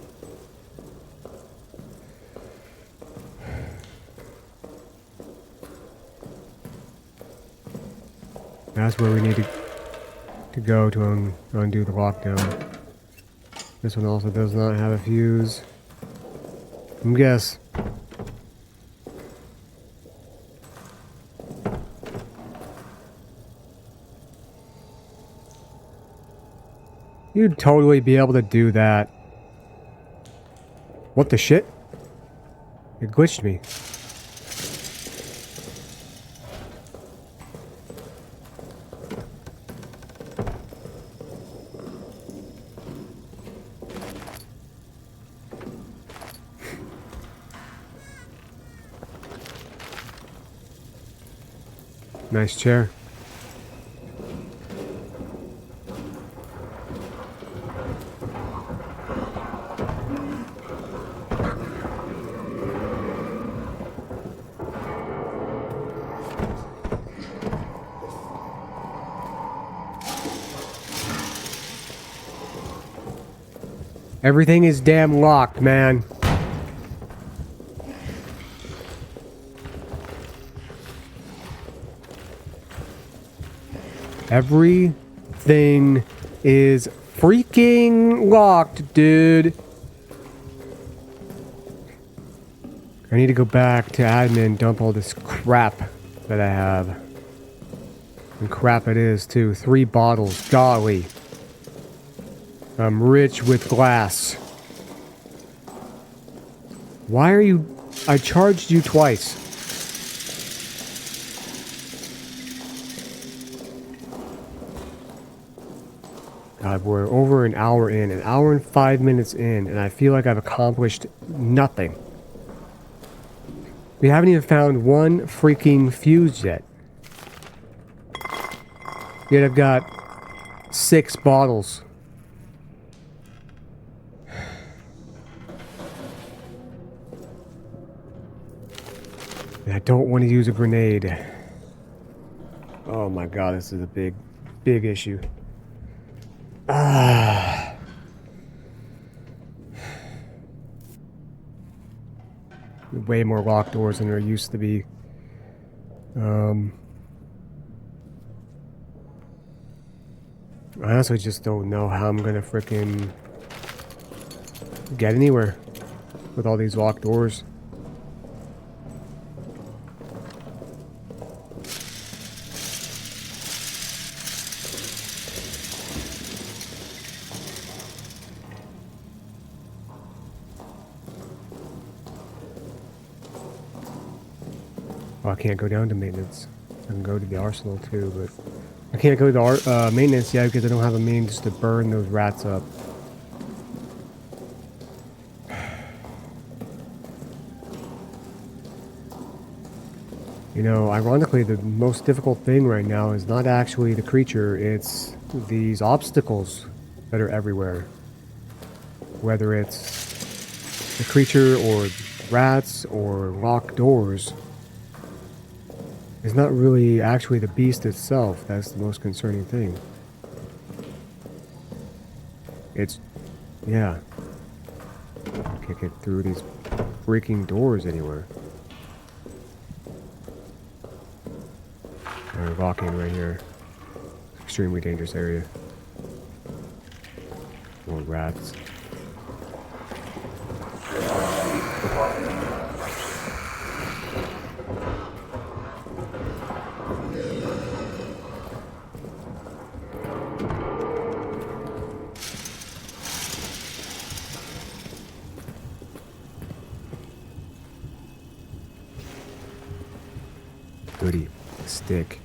[SPEAKER 1] That's where we need to go to undo the lockdown. This one also does not have a fuse. Guess. You'd totally be able to do that. What the shit? It glitched me. Nice chair. Everything is damn locked, man. Everything is freaking locked, dude. I need to go back to admin and dump all this crap that I have. And crap it is, too. 3 bottles. Golly. I'm rich with glass. Why are you... I charged you twice. God, we're over an hour in. An hour and 5 minutes in. And I feel like I've accomplished nothing. We haven't even found one freaking fuse yet. Yet I've got 6 bottles. And I don't want to use a grenade. Oh my god, this is a big, big issue. Way more locked doors than there used to be. I honestly just don't know how I'm gonna frickin' get anywhere with all these locked doors. Oh, I can't go down to maintenance. I can go to the arsenal too, but I can't go to the maintenance yet because I don't have a means to burn those rats up. You know, ironically, the most difficult thing right now is not actually the creature, it's these obstacles that are everywhere. Whether it's the creature or rats or locked doors. It's not really actually the beast itself that's the most concerning thing. It's... yeah. I can't get through these freaking doors anywhere. We're walking right here. Extremely dangerous area. More rats. Goody. Stick.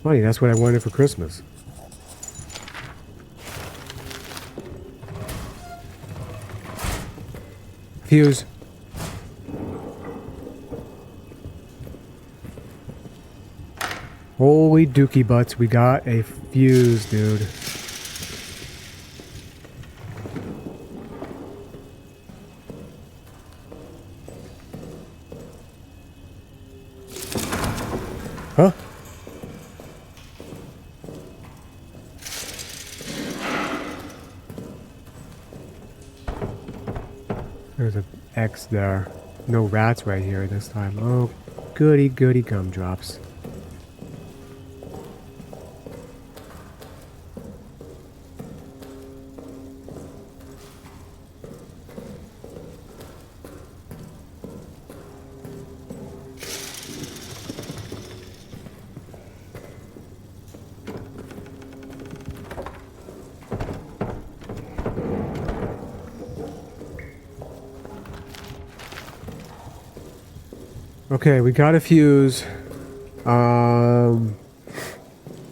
[SPEAKER 1] Funny, that's what I wanted for Christmas. Fuse. Holy dookie butts, we got a fuse, dude. Huh? There's an X there. No rats right here this time. Oh, goody goody gumdrops. Okay, we got a fuse. I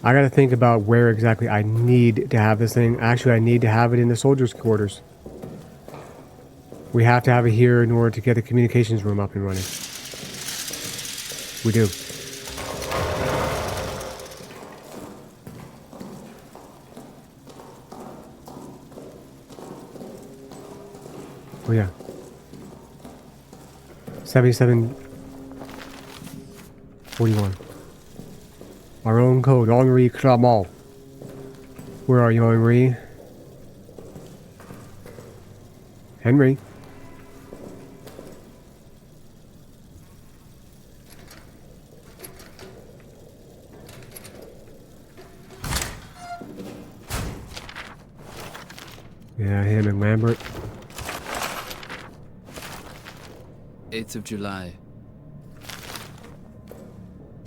[SPEAKER 1] gotta think about where exactly I need to have this thing. Actually, I need to have it in the soldiers' quarters. We have to have it here in order to get the communications room up and running. We do. Oh yeah. 7741. Our own code, Henri Clamont. Where are you, Henri? Henry? Yeah, him and Lambert.
[SPEAKER 2] 8th of July.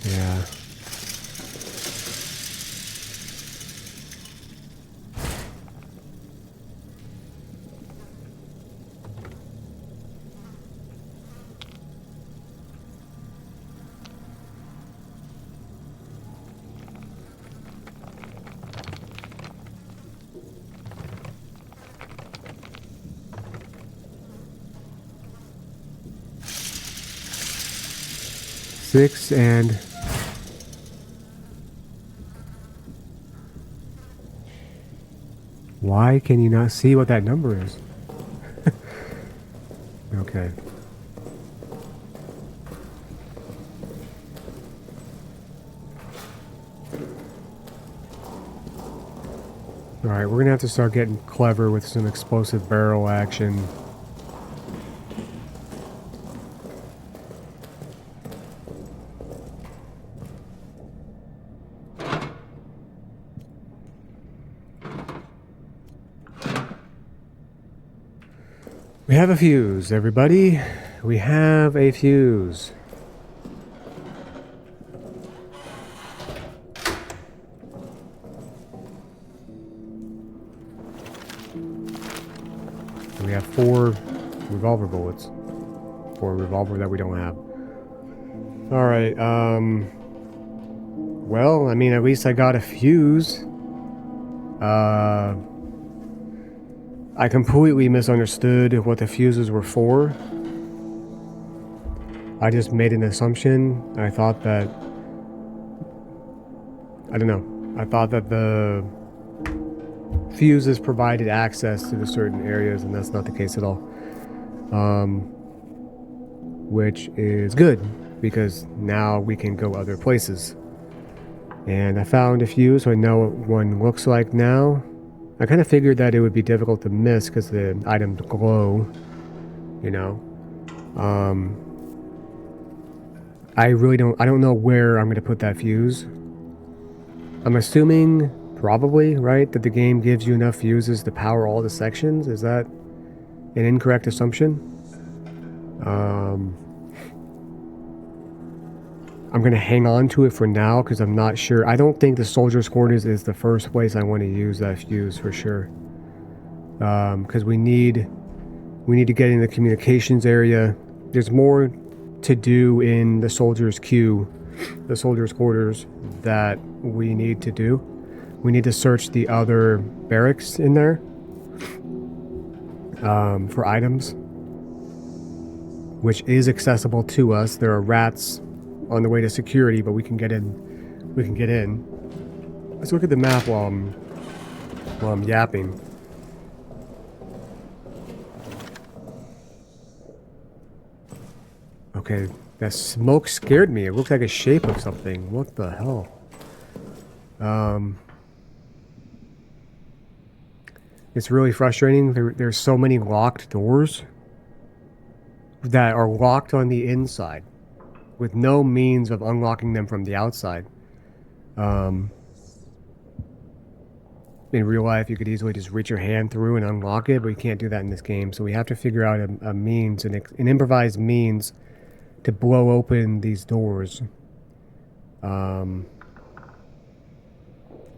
[SPEAKER 1] Yeah. Six and... Why can you not see what that number is? Okay. Alright, we're gonna have to start getting clever with some explosive barrel action. We have a fuse, everybody. We have a fuse. We have 4 revolver bullets. For a revolver that we don't have. Alright, well, I mean, at least I got a fuse. I completely misunderstood what the fuses were for. I just made an assumption. I thought that... I don't know. I thought that the fuses provided access to the certain areas, and that's not the case at all. Which is good, because now we can go other places. And I found a fuse, so I know what one looks like now. I kind of figured that it would be difficult to miss because the items glow, you know. I don't know where I'm going to put that fuse. I'm assuming, probably, right, that the game gives you enough fuses to power all the sections. Is that an incorrect assumption? I'm going to hang on to it for now because I'm not sure. I don't think the soldiers' quarters is the first place I want to use that fuse for sure. Because we need to get in the communications area. There's more to do in the soldiers' queue the soldiers' quarters that we need to do. We need to search the other barracks in there for items, which is accessible to us. There are rats on the way to security, but we can get in. We can get in. Let's look at the map while I'm yapping. Okay, that smoke scared me. It looked like a shape of something. What the hell? It's really frustrating. There's so many locked doors that are locked on the inside with no means of unlocking them from the outside. In real life, you could easily just reach your hand through and unlock it, but you can't do that in this game. So we have to figure out a means, an improvised means to blow open these doors. We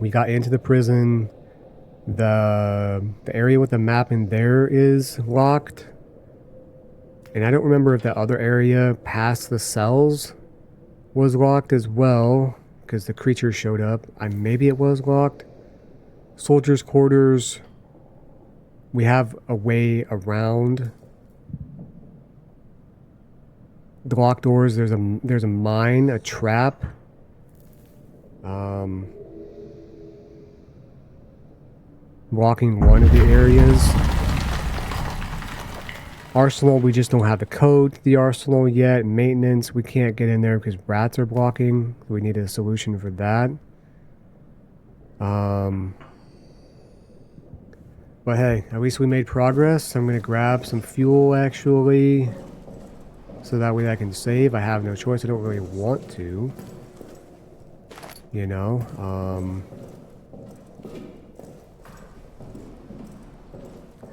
[SPEAKER 1] got into the prison. The area with the map in there is locked. And I don't remember if the other area past the cells was locked as well, because the creature showed up. Maybe it was locked. Soldiers' quarters. We have a way around the locked doors. There's a mine, a trap. Blocking one of the areas. Arsenal, we just don't have the code to the arsenal yet. Maintenance, we can't get in there because rats are blocking. We need a solution for that. But hey, at least we made progress. I'm gonna grab some fuel actually, so that way I can save. I have no choice. I don't really want to, you know.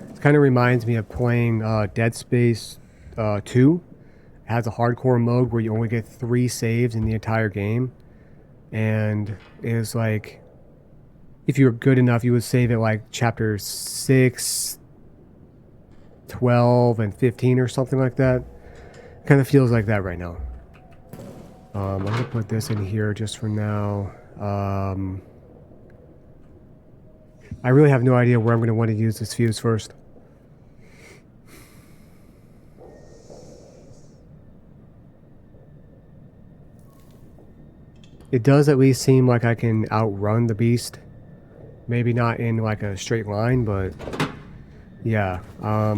[SPEAKER 1] It kind of reminds me of playing Dead Space 2. It has a hardcore mode where you only get 3 saves in the entire game. And it's like, if you were good enough, you would save it like chapter 6, 12, and 15 or something like that. Kind of feels like that right now. I'm going to put this in here just for now. I really have no idea where I'm going to want to use this fuse first. It does at least seem like I can outrun the beast. Maybe not in like a straight line, but yeah. I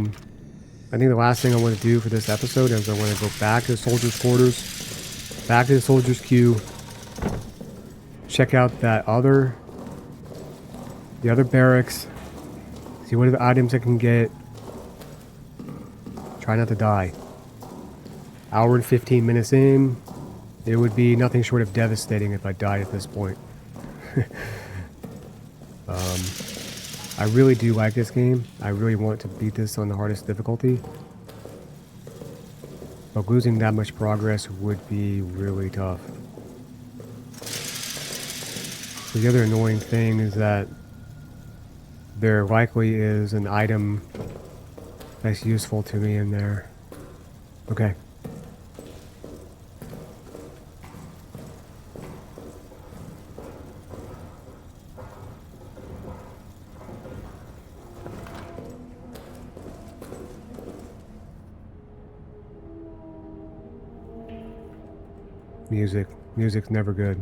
[SPEAKER 1] think the last thing I want to do for this episode is I want to go back to the soldiers' quarters, back to the soldiers' queue, check out the other barracks, see what other items I can get. Try not to die. Hour and 15 minutes in. It would be nothing short of devastating if I died at this point. I really do like this game. I really want to beat this on the hardest difficulty. But losing that much progress would be really tough. So the other annoying thing is that there likely is an item that's useful to me in there. Okay. Music's never good.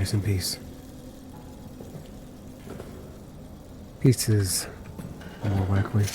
[SPEAKER 1] Rest in peace. Pieces, more likely.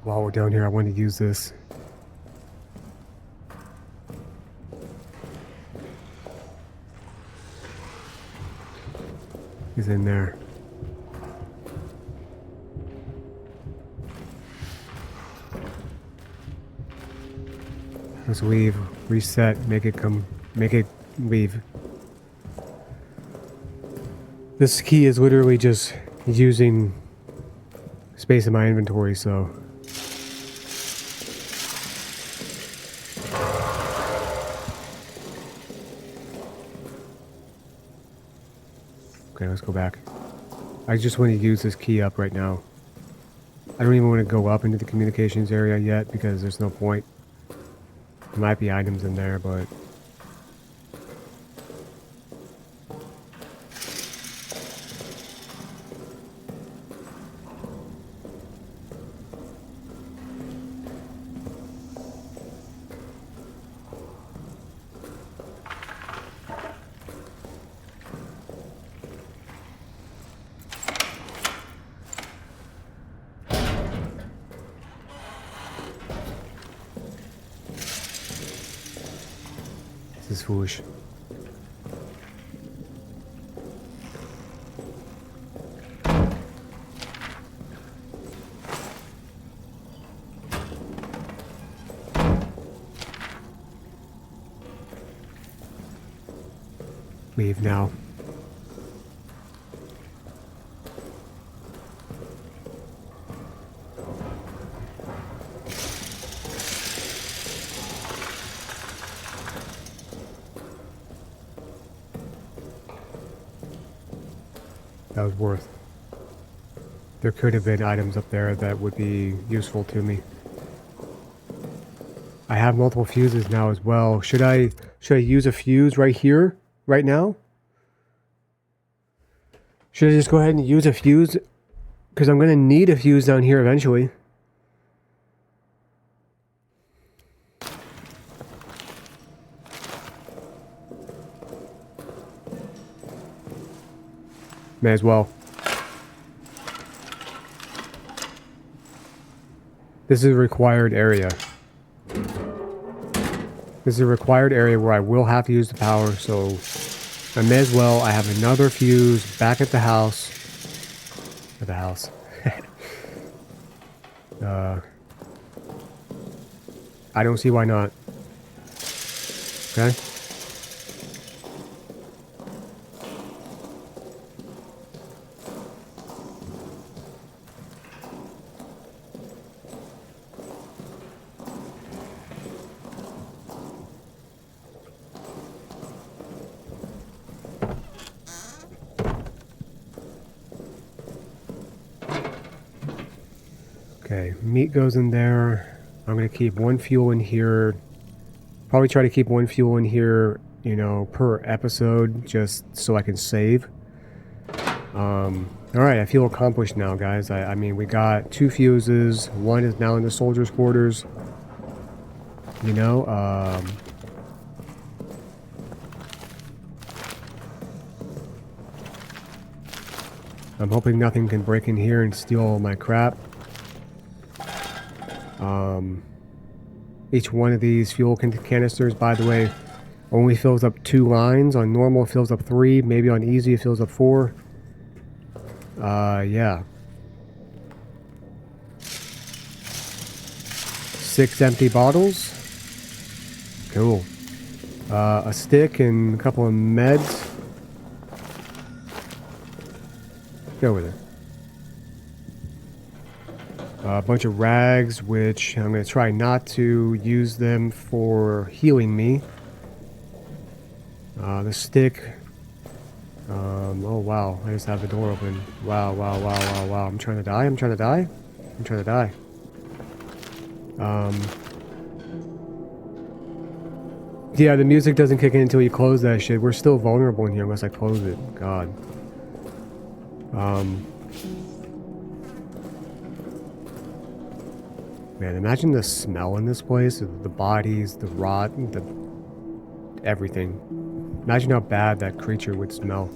[SPEAKER 1] While we're down here, I want to use this. He's in there. Let's leave, reset, make it leave. This key is literally just using space in my inventory, so. Okay, let's go back. I just want to use this key up right now. I don't even want to go up into the communications area yet because there's no point. There might be items in there, but... This is foolish. Leave now. That was worth. There could have been items up there that would be useful to me. I have multiple fuses now as well. Should I use a fuse right here, right now? Should I just go ahead and use a fuse? Because I'm going to need a fuse down here eventually. May as well. This is a required area. This is a required area where I will have to use the power, so I may as well. I have another fuse back at the house. At the house. I don't see why not. Okay. Okay, meat goes in there. I'm going to keep one fuel in here. Probably try to keep one fuel in here, you know, per episode, just so I can save. Alright, I feel accomplished now, guys. I mean, we got 2 fuses. One is now in the soldiers' quarters. You know, I'm hoping nothing can break in here and steal all my crap. Each one of these fuel canisters, by the way, only fills up 2 lines. On normal, it fills up 3. Maybe on easy, it fills up 4. Yeah. 6 empty bottles. Cool. A stick and a couple of meds. Get over there. A bunch of rags, which I'm going to try not to use them for healing me. The stick. Oh wow, I just have the door open. Wow, wow, wow, wow, wow. I'm trying to die, I'm trying to die. I'm trying to die. Yeah, the music doesn't kick in until you close that shit. We're still vulnerable in here unless I close it. God. Man, imagine the smell in this place. The bodies, the rot, the everything. Imagine how bad that creature would smell.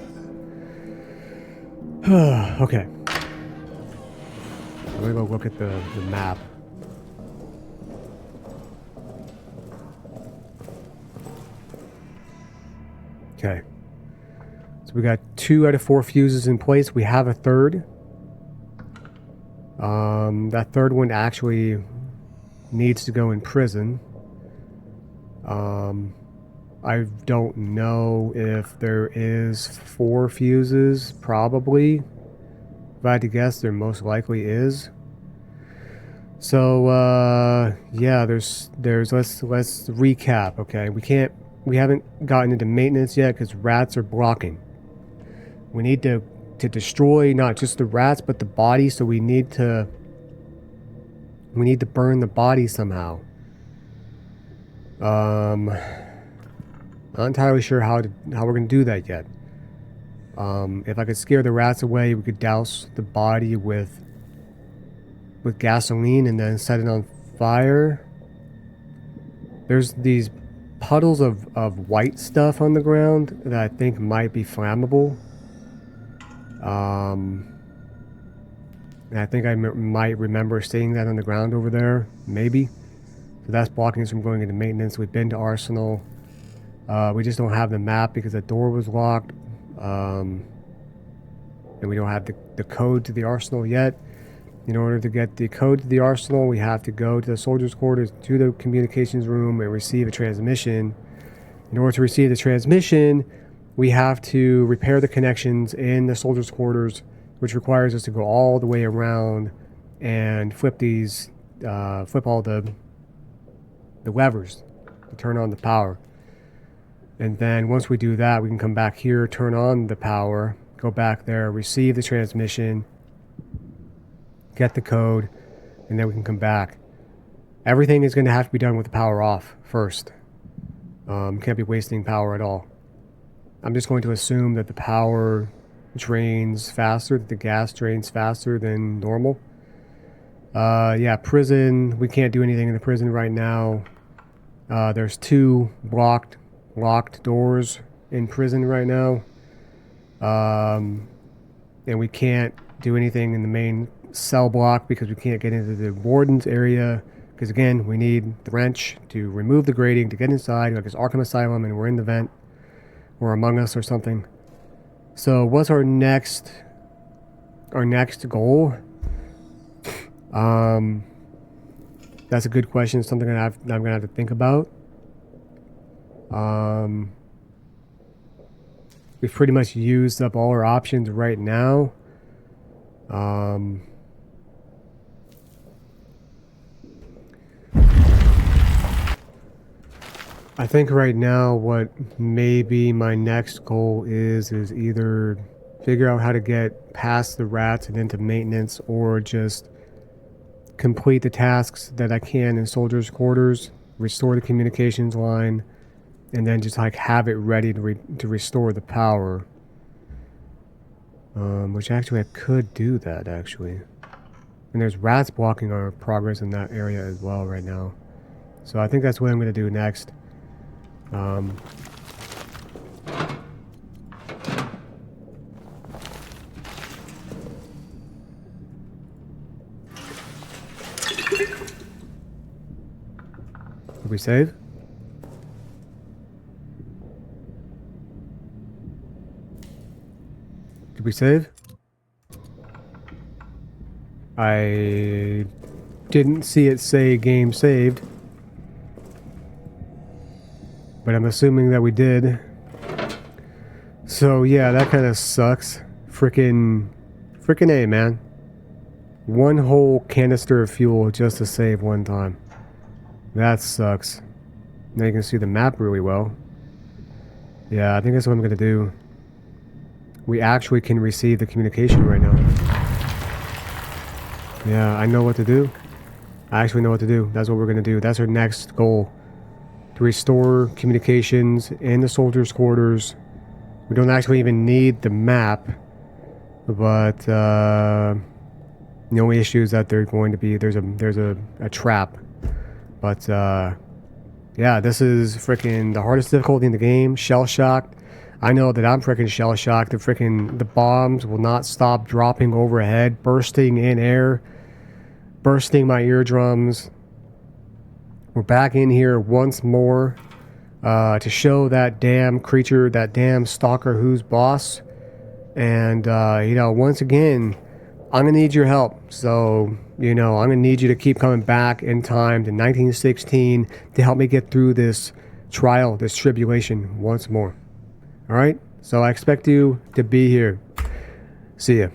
[SPEAKER 1] Okay. I'm gonna go look at the map. Okay. So we got 2 out of 4 fuses in place. We have a third. That third one actually needs to go in prison. I don't know if there is 4 fuses. Probably. If I had to guess, there most likely is. So yeah, there's let's recap. Okay, we haven't gotten into maintenance yet because rats are blocking. We need to destroy not just the rats but the body, so we need to burn the body somehow. Not entirely sure how we're gonna do that yet. If I could scare the rats away, we could douse the body with gasoline and then set it on fire. There's these puddles of white stuff on the ground that I think might be flammable. And I think I might remember seeing that on the ground over there, maybe. So that's blocking us from going into maintenance. We've been to Arsenal. We just don't have the map because the door was locked. And we don't have the code to the Arsenal yet. In order to get the code to the Arsenal, we have to go to the soldiers' quarters, to the communications room, and receive a transmission. In order to receive the transmission, we have to repair the connections in the soldiers' quarters, which requires us to go all the way around and flip all the levers to turn on the power. And then once we do that, we can come back here, turn on the power, go back there, receive the transmission, get the code, and then we can come back. Everything is going to have to be done with the power off first. Can't be wasting power at all. I'm just going to assume that the power drains faster, that the gas drains faster than normal. Yeah, prison. We can't do anything in the prison right now. There's 2 locked doors in prison right now. And we can't do anything in the main cell block because we can't get into the warden's area. Because again, we need the wrench to remove the grating to get inside, like it's Arkham Asylum and we're in the vent or Among Us or something. So what's our next goal? That's a good question. It's something that I'm gonna have to think about. We've pretty much used up all our options right now. I think right now what maybe my next goal is either figure out how to get past the rats and into maintenance, or just complete the tasks that I can in soldiers' quarters, restore the communications line, and then just like have it ready to restore the power. Which actually I could do that actually. And there's rats blocking our progress in that area as well right now. So I think that's what I'm going to do next. Did we save? Did we save? I didn't see it say game saved, but I'm assuming that we did. So yeah, that kind of sucks. Freaking Freaking A, man. One whole canister of fuel just to save one time. That sucks. Now you can see the map really well. Yeah, I think that's what I'm gonna do. We actually can receive the communication right now. Yeah, I know what to do. I actually know what to do. That's what we're gonna do. That's our next goal. To restore communications in the soldiers' quarters. We don't actually even need the map. But the only issue is that there's going to be there's a trap. But yeah, this is freaking the hardest difficulty in the game. Shell-shocked. I know that I'm freaking shell-shocked. The bombs will not stop dropping overhead, bursting in air, bursting my eardrums. We're back in here once more to show that damn creature, that damn stalker who's boss. And, you know, once again, I'm going to need your help. So, you know, I'm going to need you to keep coming back in time to 1916 to help me get through this trial, this tribulation once more. All right? So I expect you to be here. See ya.